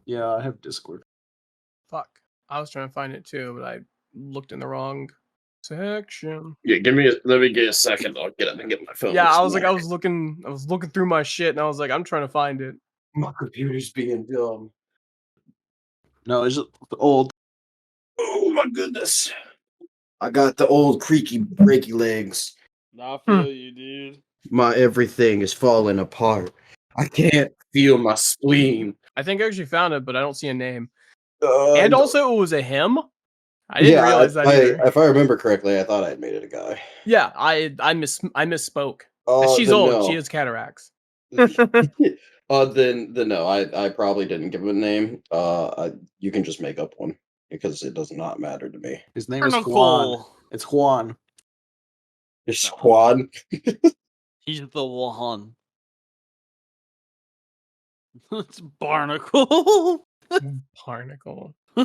Yeah, I have Discord. Fuck. I was trying to find it too, but I looked in the wrong section. Yeah, let me get a second. I'll get up and get my phone. Yeah, I was looking through my shit and I was like, I'm trying to find it. My computer's being dumb. No, it's just old. Oh my goodness. I got the old creaky breaky legs. I feel you, dude. My everything is falling apart. I can't feel my spleen. I think I actually found it, but I don't see a name. And also, it was a him. I didn't yeah, realize that either. if I remember correctly, I thought I'd made it a guy. Yeah, I misspoke. Oh, She's then old. no. She has cataracts. Then no, I probably didn't give him a name. You can just make up one because it does not matter to me. His name is Juan. Barnacle. It's Juan. It's Juan. He's the one. It's Barnacle. Barnacle. Yo,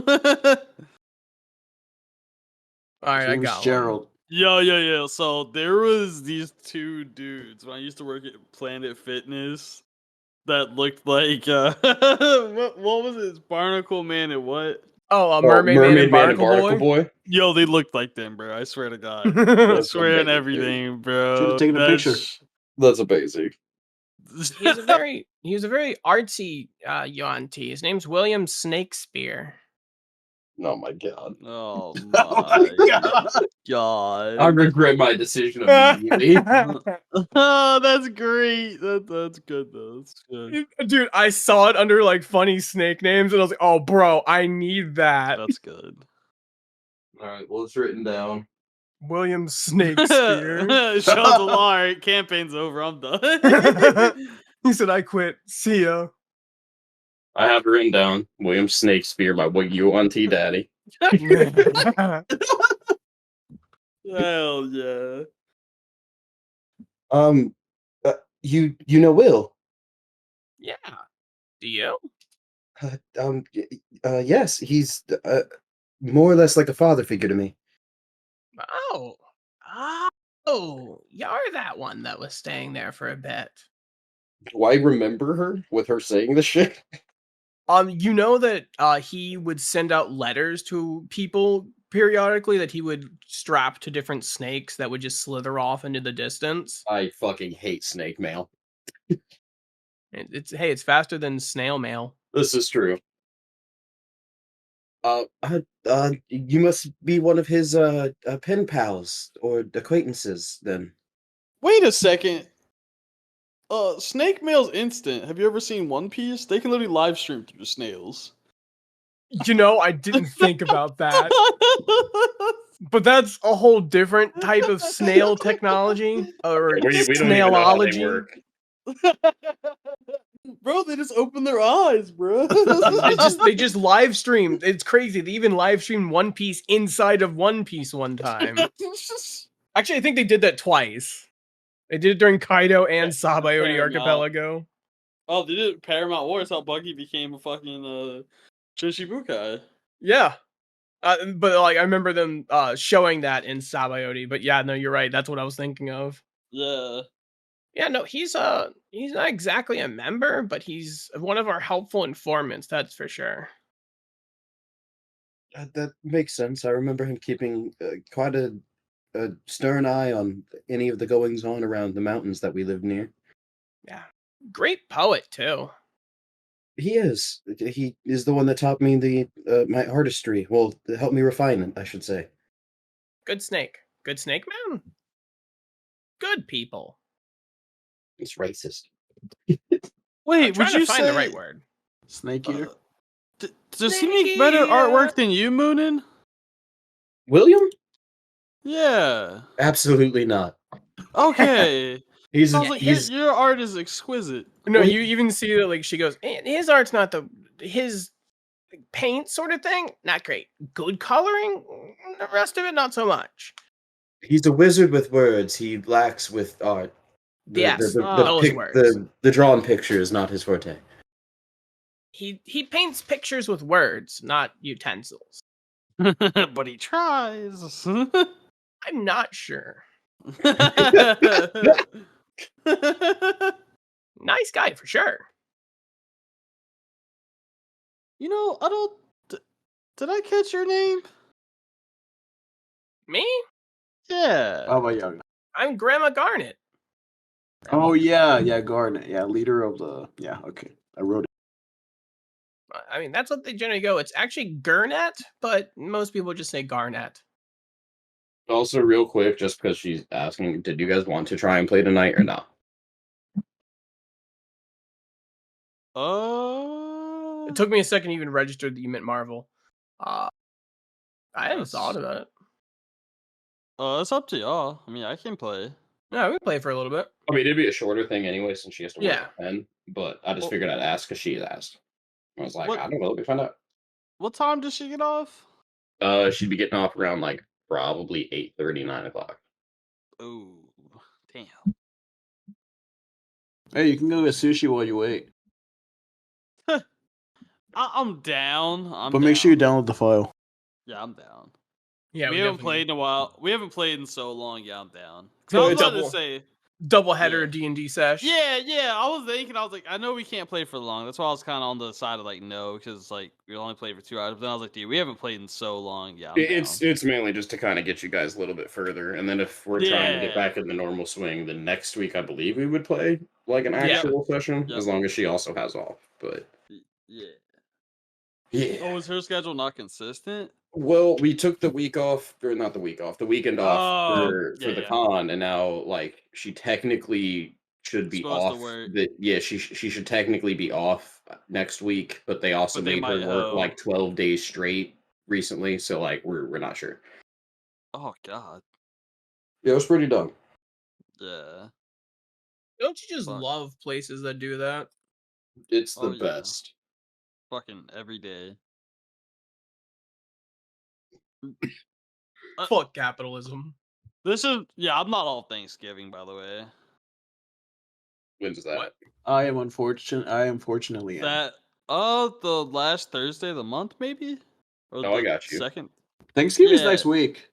All right, His I name is got one. Gerald. yo. So there was these two dudes when I used to work at Planet Fitness that looked like what was it? Barnacle Man and what? Oh, Mermaid Man and Barnacle Boy. Boy. Yo, they looked like them, bro. I swear to God. I That's swear on amazing. everything, bro. Should've taken a picture. That's amazing. He was a very artsy Yuan Ti. His name's William Snakespeare. Oh my god. Oh my my god. I regret my decision immediately. Oh, that's great. That's good though. That's good. Dude, I saw it under like funny snake names, and I was like, "Oh, bro, I need that." That's good. All right, well, it's written down. William Snakespeare. Show's a law. Alright, campaign's over. I'm done. He said, "I quit. See ya." I have it written down. William Snakespeare, my Yuan Ti daddy. Hell yeah. You know Will. Yeah. Do you? Yes, he's more or less like a father figure to me. Oh. Oh, you're that one that was staying there for a bit. Do I remember her with her saying this shit? You know that he would send out letters to people periodically that he would strap to different snakes that would just slither off into the distance. I fucking hate snake mail. It's faster than snail mail. This is true. You must be one of his pen pals or acquaintances then. Wait a second. Snake mail's instant. Have you ever seen One Piece? They can literally live stream through the snails. You know, I didn't think about that. But that's a whole different type of snail technology or We don't even know how they snailology. work. Bro, they just open their eyes, bro. They just live stream. It's crazy. They even live streamed One Piece inside of One Piece one time. Actually, I think they did that twice. They did it during Kaido and Sabayori Paramount. Archipelago. Oh, they did Paramount Wars. How Buggy became a fucking Shichibukai. Yeah. But like I remember them showing that in Sabayori. But yeah, no, you're right. That's what I was thinking of. Yeah. Yeah, no, he's not exactly a member, but he's one of our helpful informants, that's for sure. That makes sense. I remember him keeping quite a stern eye on any of the goings on around the mountains that we live near. Yeah. Great poet too. He is. He is the one that taught me my artistry. Well, helped me refine it, I should say. Good snake. Good snake man. Good people. It's racist. Wait, I'm trying would you to find say the right word? Snake eater. Does he make better artwork than you, Moonin? William? Yeah. Absolutely not. Okay. He's I was like, he's your art is exquisite. No, Well, you even see that like she goes, his art's not his paint sort of thing, not great. Good coloring, the rest of it not so much. He's a wizard with words. He lacks with art. Yes, Ah. those words. The drawn picture is not his forte. He paints pictures with words, not utensils. But he tries. I'm not sure. Nice guy for sure. You know, I don't. Did I catch your name? Me? Yeah. How about you? I'm Grandma Garnet. Oh yeah, Garnet. Yeah, leader of the. Yeah, okay. I wrote it. I mean, that's what they generally go. It's actually Gurnet, but most people just say Garnet. also real quick, just because she's asking, did you guys want to try and play tonight or not? It took me a second to even register that you meant Marvel. I hadn't thought of it. It's up to y'all. I mean, I can play. Yeah, we can play for a little bit. I mean, it'd be a shorter thing anyway, since she has to work Yeah. at 10. But I just Well- figured I'd ask because she asked. I was like, What- I don't know. Let me find out. What time does she get off? She'd be getting off around like probably 8:30, 9 o'clock. Oh, damn. Hey, you can go get sushi while you wait. I'm down. But make sure you download the file. Yeah, I'm down. Yeah, we haven't played in a while. We haven't played in so long. Yeah, I'm down. So I was it's about to say. Double header Yeah. D&D sesh. Yeah. I was thinking. I was like, I know we can't play for long. That's why I was kind of on the side of like no, because like we only played for 2 hours. But then I was like, dude, we haven't played in so long. Yeah, I'm It's down. it's mainly just to kind of get you guys a little bit further, and then if we're trying to get Yeah. back in the normal swing, then next week I believe we would play like an Yeah. actual session, Yep. as long as she also has off. But Yeah. yeah. Oh, is her schedule not consistent? Well, we took the week off, or not the week off, the weekend off for the yeah. con, and now like she technically should be Supposed to off. work. She should technically be off next week, but they also But they made her might work hoe. like 12 days straight recently, so like we're not sure. Oh God. Yeah, it was pretty dumb. Yeah. Don't you just Fuck. love places that do that? It's the Oh, yeah. best. Fucking every day. Fuck capitalism. This is I'm not all Thanksgiving, by the way. When's that? What? I am unfortunately am. That the last Thursday of the month, maybe? Or Oh, I the got you. second. Thanksgiving's Yeah. next week.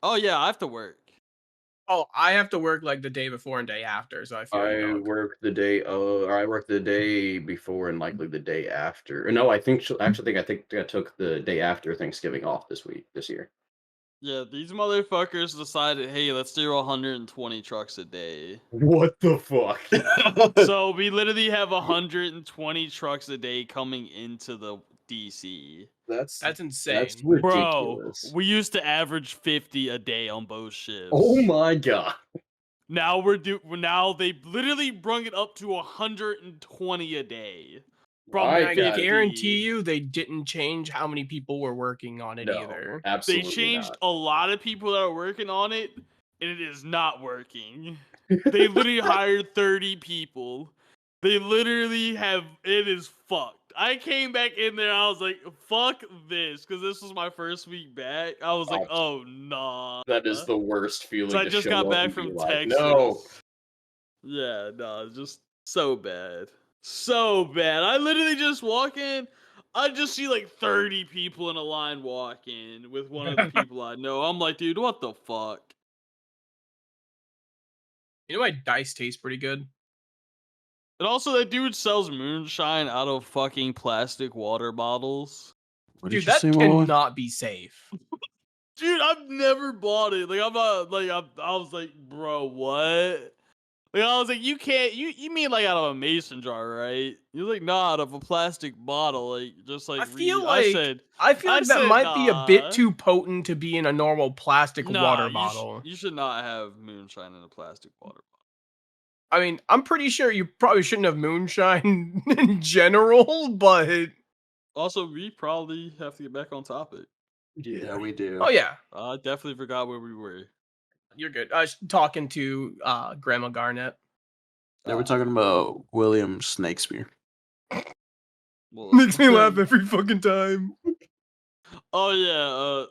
Oh yeah, I have to work. Oh, I have to work like the day before and day after, so I feel I you. work the day or I work the day before and likely the day after. Or no, I think I took the day after Thanksgiving off this year. Yeah, these motherfuckers decided, hey, let's do 120 trucks a day. What the fuck? So we literally have 120 trucks a day coming into the DC. That's insane. That's Bro, ridiculous. we used to average 50 a day on both shifts. Oh my god. Now they literally brung it up to 120 a day. From I I got it. guarantee you they didn't change how many people were working on it No, either. They absolutely changed not. a lot of people that are working on it, and it is not working. They literally hired 30 people. They literally have it is fucked. I came back in there, I was like, fuck this, because this was my first week back. I was like, oh nah. That is the worst feeling. So I to just show got up back and be from like, Texas. No. Yeah, no, just so bad. So bad. I literally just walk in, I just see like 30 people in a line walk in with one of the people I know. I'm like, dude, what the fuck? You know why dice tastes pretty good? And also, that dude sells moonshine out of fucking plastic water bottles. What Dude, did you that say, Marlon? cannot be safe. Dude, I've never bought it. Like, I'm not, like, I was like, bro, what? Like, I was like, you can't, you mean like out of a mason jar, right? You're like, nah, out of a plastic bottle, like, just like, I feel I like said, that said, might be a bit nah. too potent to be in a normal plastic water bottle. You should not have moonshine in a plastic water bottle. I mean, I'm pretty sure you probably shouldn't have moonshine in general, but Also, we probably have to get back on topic. Yeah, we do. oh yeah. I definitely forgot where we were. You're good. I was talking to Grandma Garnet. Yeah, we're talking about William Snakespeare. Well, Makes me laugh every fucking time. Oh yeah.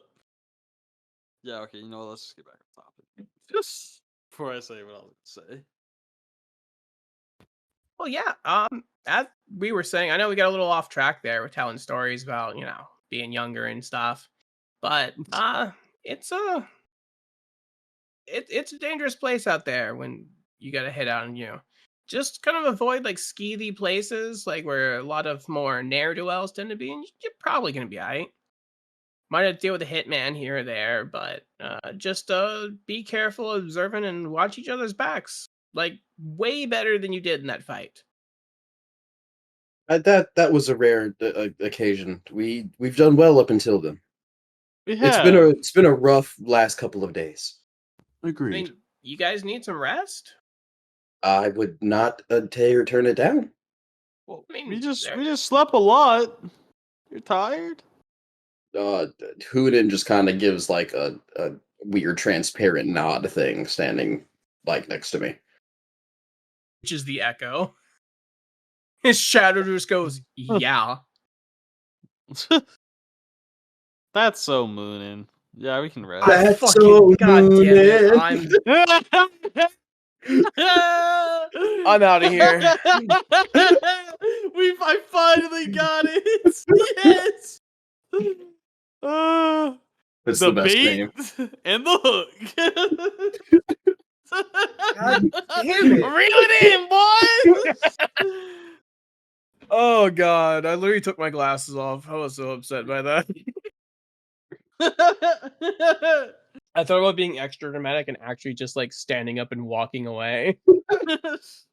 Yeah. Okay. You know what? Let's just get back on topic. Just before I say what I was gonna say. Well, yeah. As we were saying, I know we got a little off track there with telling stories about being younger and stuff, but it's a it's a dangerous place out there when you got to hit out and just kind of avoid like skeevy places like where a lot of more ne'er do wells tend to be, and you're probably gonna be alright. Might have to deal with a hitman here or there, but just be careful, observant, and watch each other's backs. Like way better than you did in that fight. That was a rare occasion. We've done well up until then. We It's been a rough last couple of days. I Agreed. mean, you guys need some rest. I would not turn it down. Well, I mean, we just there- slept a lot. You're tired? Hooden just kind of gives like a weird transparent nod thing, standing like next to me. which is the echo. His shadow just goes, yeah. That's so moonin'. Yeah, we can rest. That's fucking so goddamn it. moonin'. I'm outta here. I finally got it. Yes. That's The the best bait name. and the hook. God damn it. Reel it in, boys. Oh god, I literally took my glasses off. I was so upset by that. I thought about being extra dramatic and actually just like standing up and walking away.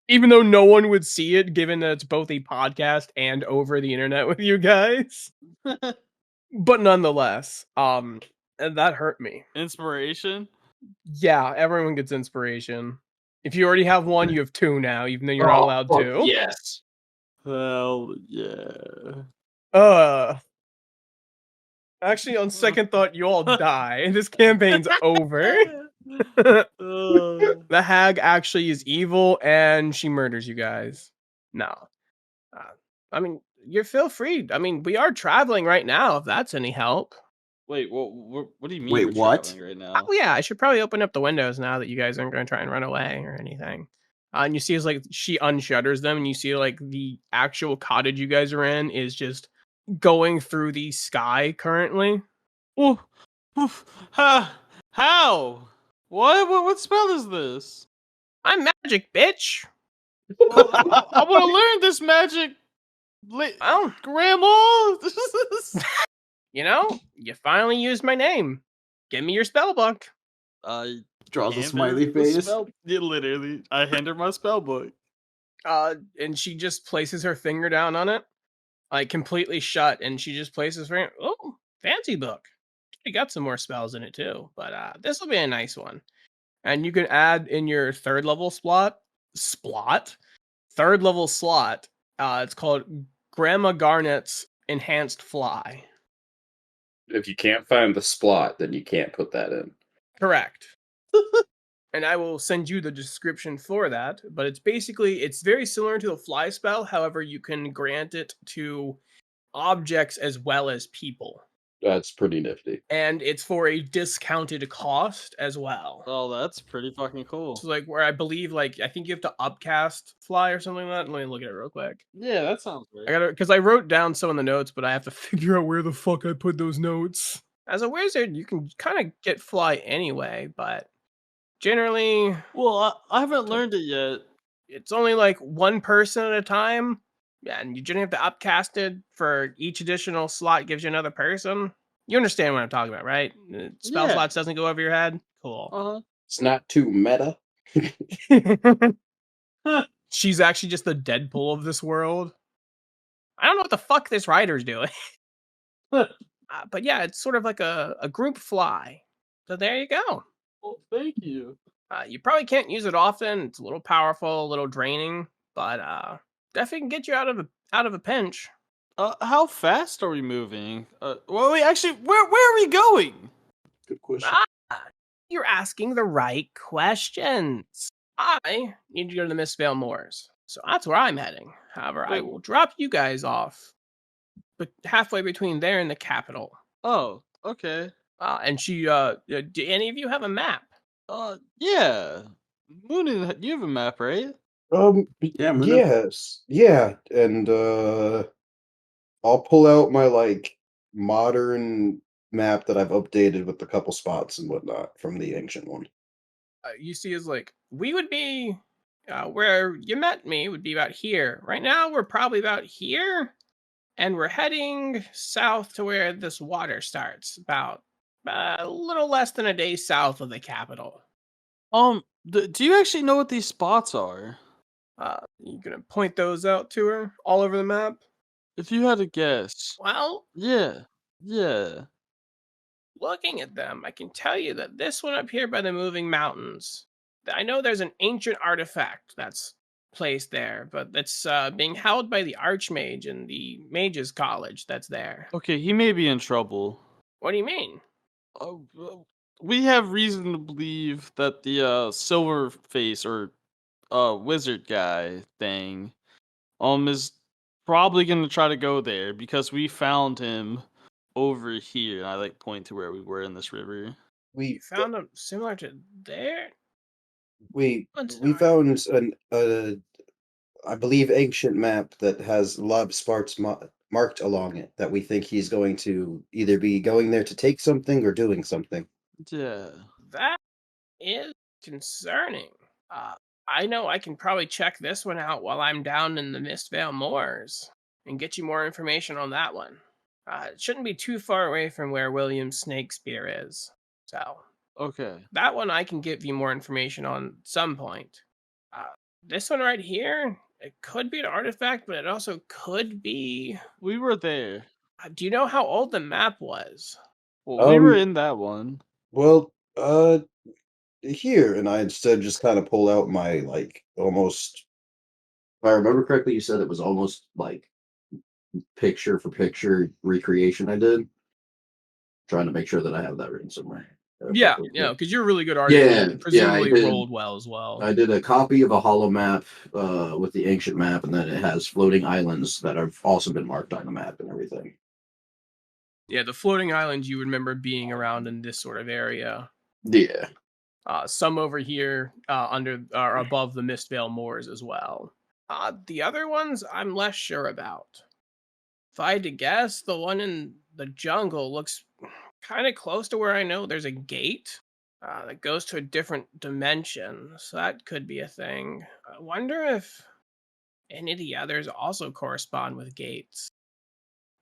Even though no one would see it, given that it's both a podcast and over the internet with you guys. But nonetheless, and that hurt me. Inspiration. Yeah, everyone gets inspiration. If you already have one, you have two now, even though you're not allowed fuck to. Yes. Hell yeah. Actually, on second thought, you all die. This campaign's over. The hag actually is evil, and she murders you guys. No. I mean, you feel free. I mean, we are traveling right now, if that's any help. Wait, what do you mean? Wait, we're what? traveling right now? Oh, yeah, I should probably open up the windows now that you guys aren't going to try and run away or anything. And you see as like she unshutters them, and you see like the actual cottage you guys are in is just going through the sky currently. Oh, how? What spell is this? I'm magic, bitch. I want to learn this magic, Well, Grandma. you finally used my name. Give me your spell book. Draws a hand her smiley the face. spell- Yeah, literally, I hand her my spell book. And she just places her finger down on it, like completely shut, and she just places her. Oh, fancy book. You got some more spells in it too, but this will be a nice one. And you can add in your third level third level slot. It's called Grandma Garnet's Enhanced Fly. If you can't find the splot, then you can't put that in. Correct. And I will send you the description for that, but it's very similar to the fly spell. However, you can grant it to objects as well as people. That's pretty nifty. And it's for a discounted cost as well. Oh, that's pretty fucking cool. So like where I believe I think you have to upcast fly or something like that. Let me look at it real quick. Yeah, that sounds great. Because I wrote down some in the notes, but I have to figure out where the fuck I put those notes. As a wizard, you can kind of get fly anyway, but generally, Well, I haven't learned it yet. it's only like one person at a time. Yeah, and you generally have to upcast it for each additional slot gives you another person. You understand what I'm talking about, right? Spell Yeah. slots doesn't go over your head. Cool. Uh It's not too meta. huh. She's actually just the Deadpool of this world. I don't know what the fuck this writer's doing. But yeah, it's sort of like a group fly. So there you go. Well, thank you. You probably can't use it often. It's a little powerful, a little draining, but definitely can get you out of a pinch. How fast are we moving? Well, wait, actually, where are we going? Good question. You're asking the right questions. I need to go to the Mistvale Moors, so that's where I'm heading. However, I Wait. will drop you guys off, but halfway between there and the capital. Oh, okay. And she, do any of you have a map? Yeah. Moonin, you have a map, right? Yeah, Moon. Yes. Yeah, and I'll pull out my like modern map that I've updated with a couple spots and whatnot from the ancient one. You see is like, we would be, where you met me would be about here. Right now, we're probably about here, and we're heading south to where this water starts, about a little less than a day south of the capital. Do you actually know what these spots are? You gonna point those out to her all over the map? If you had to guess. Well, Yeah. Yeah. looking at them, I can tell you that this one up here by the moving mountains, I know there's an ancient artifact that's placed there, but that's being held by the Archmage in the Mages College that's there. Okay, he may be in trouble. What do you mean? We have reason to believe that the silver face or wizard guy thing is probably gonna try to go there because we found him over here. And I like point to where we were in this river. You found them similar to there? We I'm we sorry. found I believe ancient map that has a lot of spots marked along it that we think he's going to either be going there to take something or doing something. Yeah. That is concerning. I know I can probably check this one out while I'm down in the Mistvale Moors and get you more information on that one. It shouldn't be too far away from where William Snakespeare is. So, Okay. that one I can give you more information on some point. This one right here, it could be an artifact, but it also could be. We were there. Do you know how old the map was? Well, we were Um, in that one. Well, here, and I instead just kind of pull out my like almost. If I remember correctly, you said it was almost like picture for picture recreation I did. Trying to make sure that I have that written somewhere. Yeah, because you're a really good artist. Yeah, and presumably did. rolled well as well. I did a copy of a hollow map with the ancient map, and then it has floating islands that have also been marked on the map and everything. Yeah, the floating islands you remember being around in this sort of area. Yeah. Some over here under or above the Mistvale Moors as well. The other ones I'm less sure about. If I had to guess, the one in the jungle looks kind of close to where I know there's a gate that goes to a different dimension. So that could be a thing. I wonder if any of the others also correspond with gates.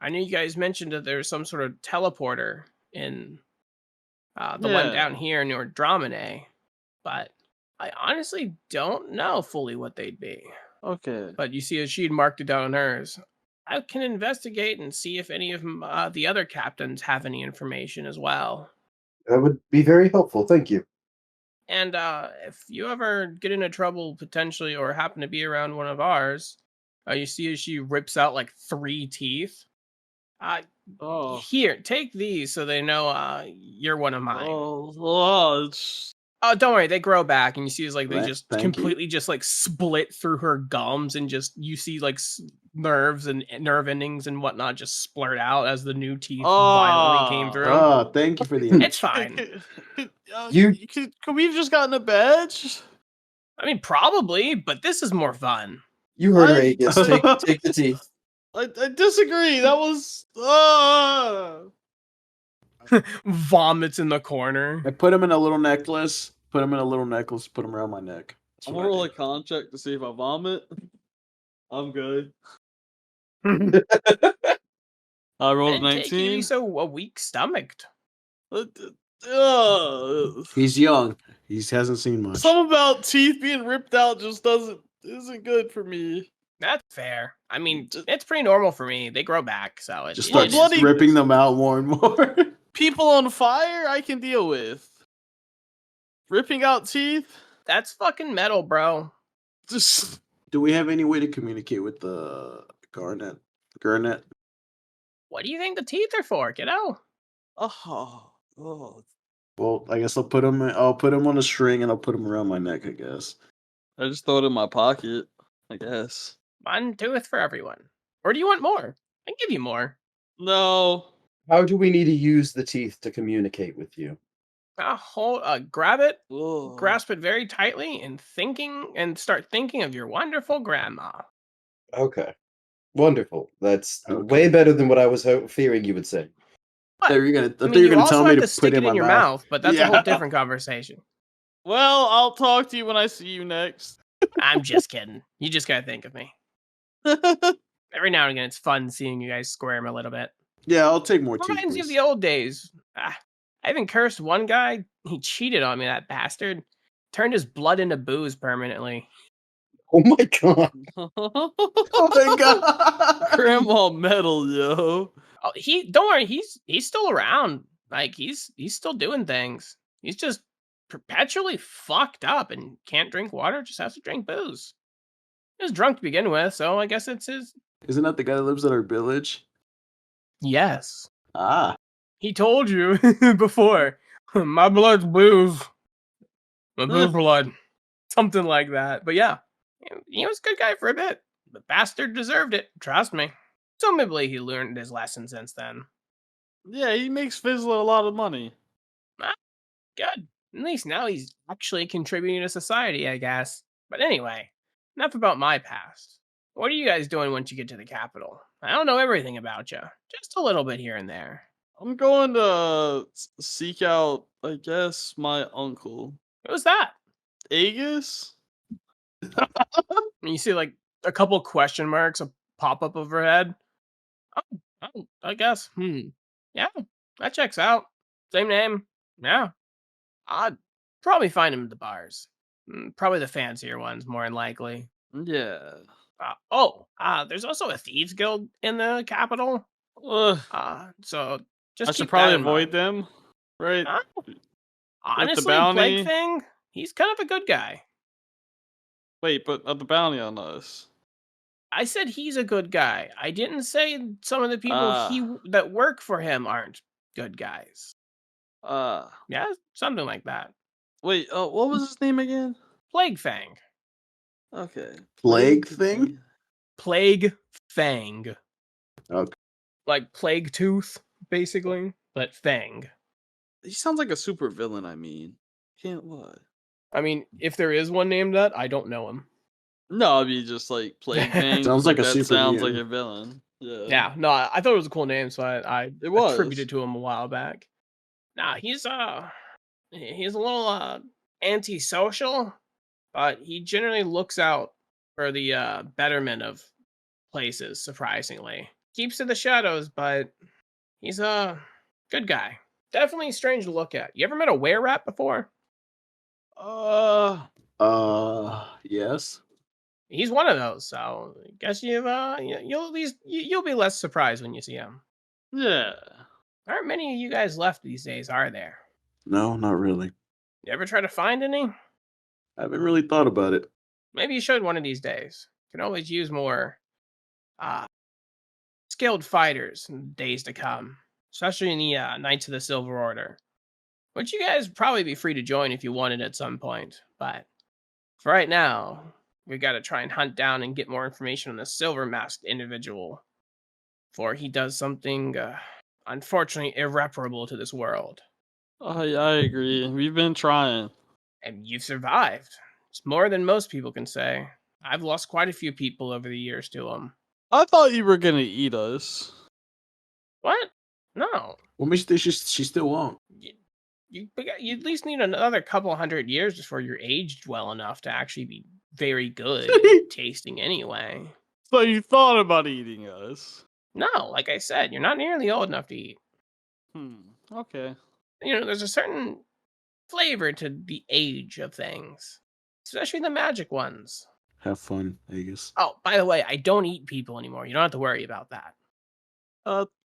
I know you guys mentioned that there's some sort of teleporter in the one down here in Nordromine, but I honestly don't know fully what they'd be. Okay. But you see, as she'd marked it down on hers, I can investigate and see if any of the other captains have any information as well. That would be very helpful. Thank you. And if you ever get into trouble potentially or happen to be around one of ours, you see as she rips out like 3 teeth. Here, take these so they know you're one of mine. Oh, don't worry, they grow back, and you see, like they just completely just like split through her gums, and just you see like nerves and nerve endings and whatnot just splurt out as the new teeth violently came through. Oh, thank you for the. It's fine. Could we have just gotten a badge? I mean, probably, but this is more fun. You heard her, Aegis. Take the teeth. I disagree. That was. Vomits in the corner. I put him in a little necklace. Put him around my neck. I'm gonna roll a con check to see if I vomit. I'm good. I rolled 19. He's so weak stomached. He's young. He hasn't seen much. Something about teeth being ripped out just isn't good for me. That's fair. I mean, it's pretty normal for me. They grow back, so it Just start bloody- ripping them out more and more. People on fire, I can deal with. Ripping out teeth? That's fucking metal, bro. Just. Do we have any way to communicate with the Garnet? What do you think the teeth are for, kiddo? Oh, Well, I guess I'll put him. I'll put him on a string and I'll put him around my neck. I guess. I just throw it in my pocket, I guess. One tooth for everyone. Or do you want more? I can give you more. No. How do we need to use the teeth to communicate with you? Grab it, Ugh. grasp it very tightly, and start thinking of your wonderful grandma. Okay. Wonderful. That's Okay. way better than what I was fearing you would say. I thought you were gonna. I I thought mean, you you were gonna also tell me have to to put stick it it in my in your mouth. mouth, but that's a whole Yeah. different conversation. Well, I'll talk to you when I see you next. I'm just kidding. You just gotta think of me. Every now and again, it's fun seeing you guys squirm a little bit. Yeah, I'll take more teeth. Reminds you of Please. the old days. I even cursed one guy. He cheated on me, that bastard. Turned his blood into booze permanently. Oh my god. Oh my god. Grandma metal, yo. Oh, don't worry, he's still around. Like he's still doing things. He's just perpetually fucked up and can't drink water, just has to drink booze. He was drunk to begin with, so I guess it's his. Isn't that the guy that lives at our village? Yes. Ah. He told you before. My blood's booze. My booze blood. Something like that. But yeah, he was a good guy for a bit. The bastard deserved it. Trust me. Presumably he learned his lesson since then. Yeah, he makes Fizzler a lot of money. Good. At least now he's actually contributing to society, I guess. But anyway, enough about my past. What are you guys doing once you get to the capital? I don't know everything about you. Just a little bit here and there. I'm going to seek out, I guess, my uncle. Who's that? Aegis? And you see like a couple question marks pop up overhead. Oh, I guess. Yeah, that checks out. Same name. Yeah. I'd probably find him at the bars. Probably the fancier ones, more than likely. Yeah. There's also a thieves guild in the capital. Ugh, So just I keep should probably that in avoid mind. them, right? Honestly, bounty- Plague Thing, he's kind of a good guy. Wait, but the bounty on us. I said he's a good guy. I didn't say some of the people that work for him aren't good guys. Yeah, something like that. Wait, what was his name again? Plague Fang. Okay. Plague thing? Plague Fang. Okay. Like Plague Tooth, basically, but Fang. He sounds like a super villain, I mean. Can't lie. I mean, if there is one named that, I don't know him. No, I mean just like Plague Thing. Sounds like a that super sounds like mutant. a villain. Yeah. Yeah, no, I thought it was a cool name, so I It was. attributed to him a while back. Nah, he's a little antisocial, but he generally looks out for the betterment of places, surprisingly. Keeps to the shadows, but he's a good guy. Definitely strange to look at. You ever met a were-rat before? Yes. He's one of those, so I guess you'll at least you'll be less surprised when you see him. Yeah. There aren't many of you guys left these days, are there? No, not really. You ever try to find any? I haven't really thought about it. Maybe you should one of these days. Can always use more skilled fighters in days to come, especially in the Knights of the Silver Order, which you guys would probably be free to join if you wanted at some point. But for right now, we got to try and hunt down and get more information on the silver masked individual, for he does something unfortunately irreparable to this world. I agree. We've been trying. And you've survived. It's more than most people can say. I've lost quite a few people over the years to him. I thought you were gonna eat us. What? No. What makes you think she still won't? You at least need another couple hundred years before you're aged well enough to actually be very good at tasting anyway. So you thought about eating us? No, like I said, you're not nearly old enough to eat. Okay. You know, there's a certain flavor to the age of things, especially the magic ones. Have fun, Aegis. Oh, by the way, I don't eat people anymore. You don't have to worry about that.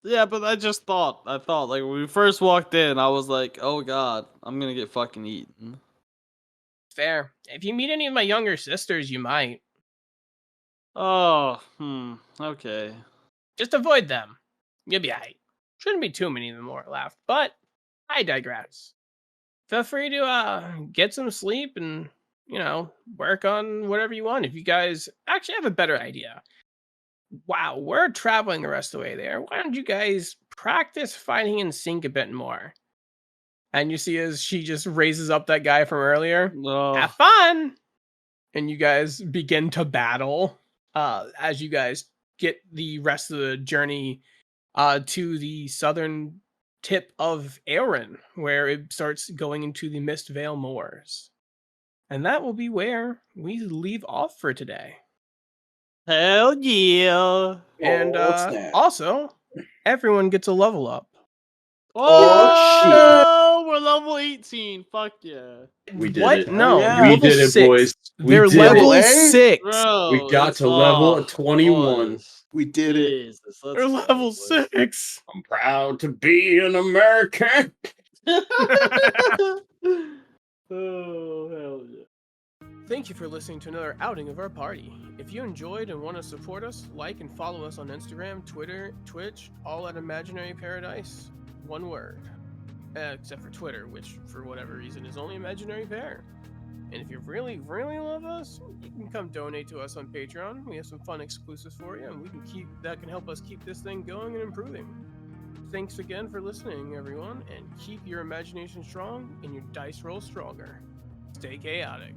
Yeah, but I thought like when we first walked in, I was like, oh god, I'm gonna get fucking eaten. Fair. If you meet any of my younger sisters, you might. Oh, okay. Just avoid them. You'll be aight. Shouldn't be too many of them more left, but I digress. feel free to get some sleep and, work on whatever you want. If you guys actually have a better idea. Wow, we're traveling the rest of the way there. Why don't you guys practice fighting in sync a bit more? And you see as she just raises up that guy from earlier. No. Have fun! And you guys begin to battle as you guys get the rest of the journey to the southern tip of Erin, where it starts going into the Mistvale Moors. And that will be where we leave off for today. Hell yeah. And snap. also, everyone gets a level up. Oh, we're level 18. Fuck yeah. We did What? it. No, Yeah. We level did it, 6. boys. We They're did level it. 6. Bro, We got let's- to level oh, 21. boys. We did it. Jesus, let's They're go, level boys. 6. I'm proud to be an American. Oh, hell yeah. Thank you for listening to another outing of our party. If you enjoyed and want to support us, like and follow us on Instagram, Twitter, Twitch, all at Imaginary Paradise. One word. Except for Twitter, which for whatever reason is only Imaginary Pair. And if you really, really love us, you can come donate to us on Patreon. We have some fun exclusives for you, and that can help us keep this thing going and improving. Thanks again for listening, everyone, and keep your imagination strong and your dice roll stronger. Stay chaotic.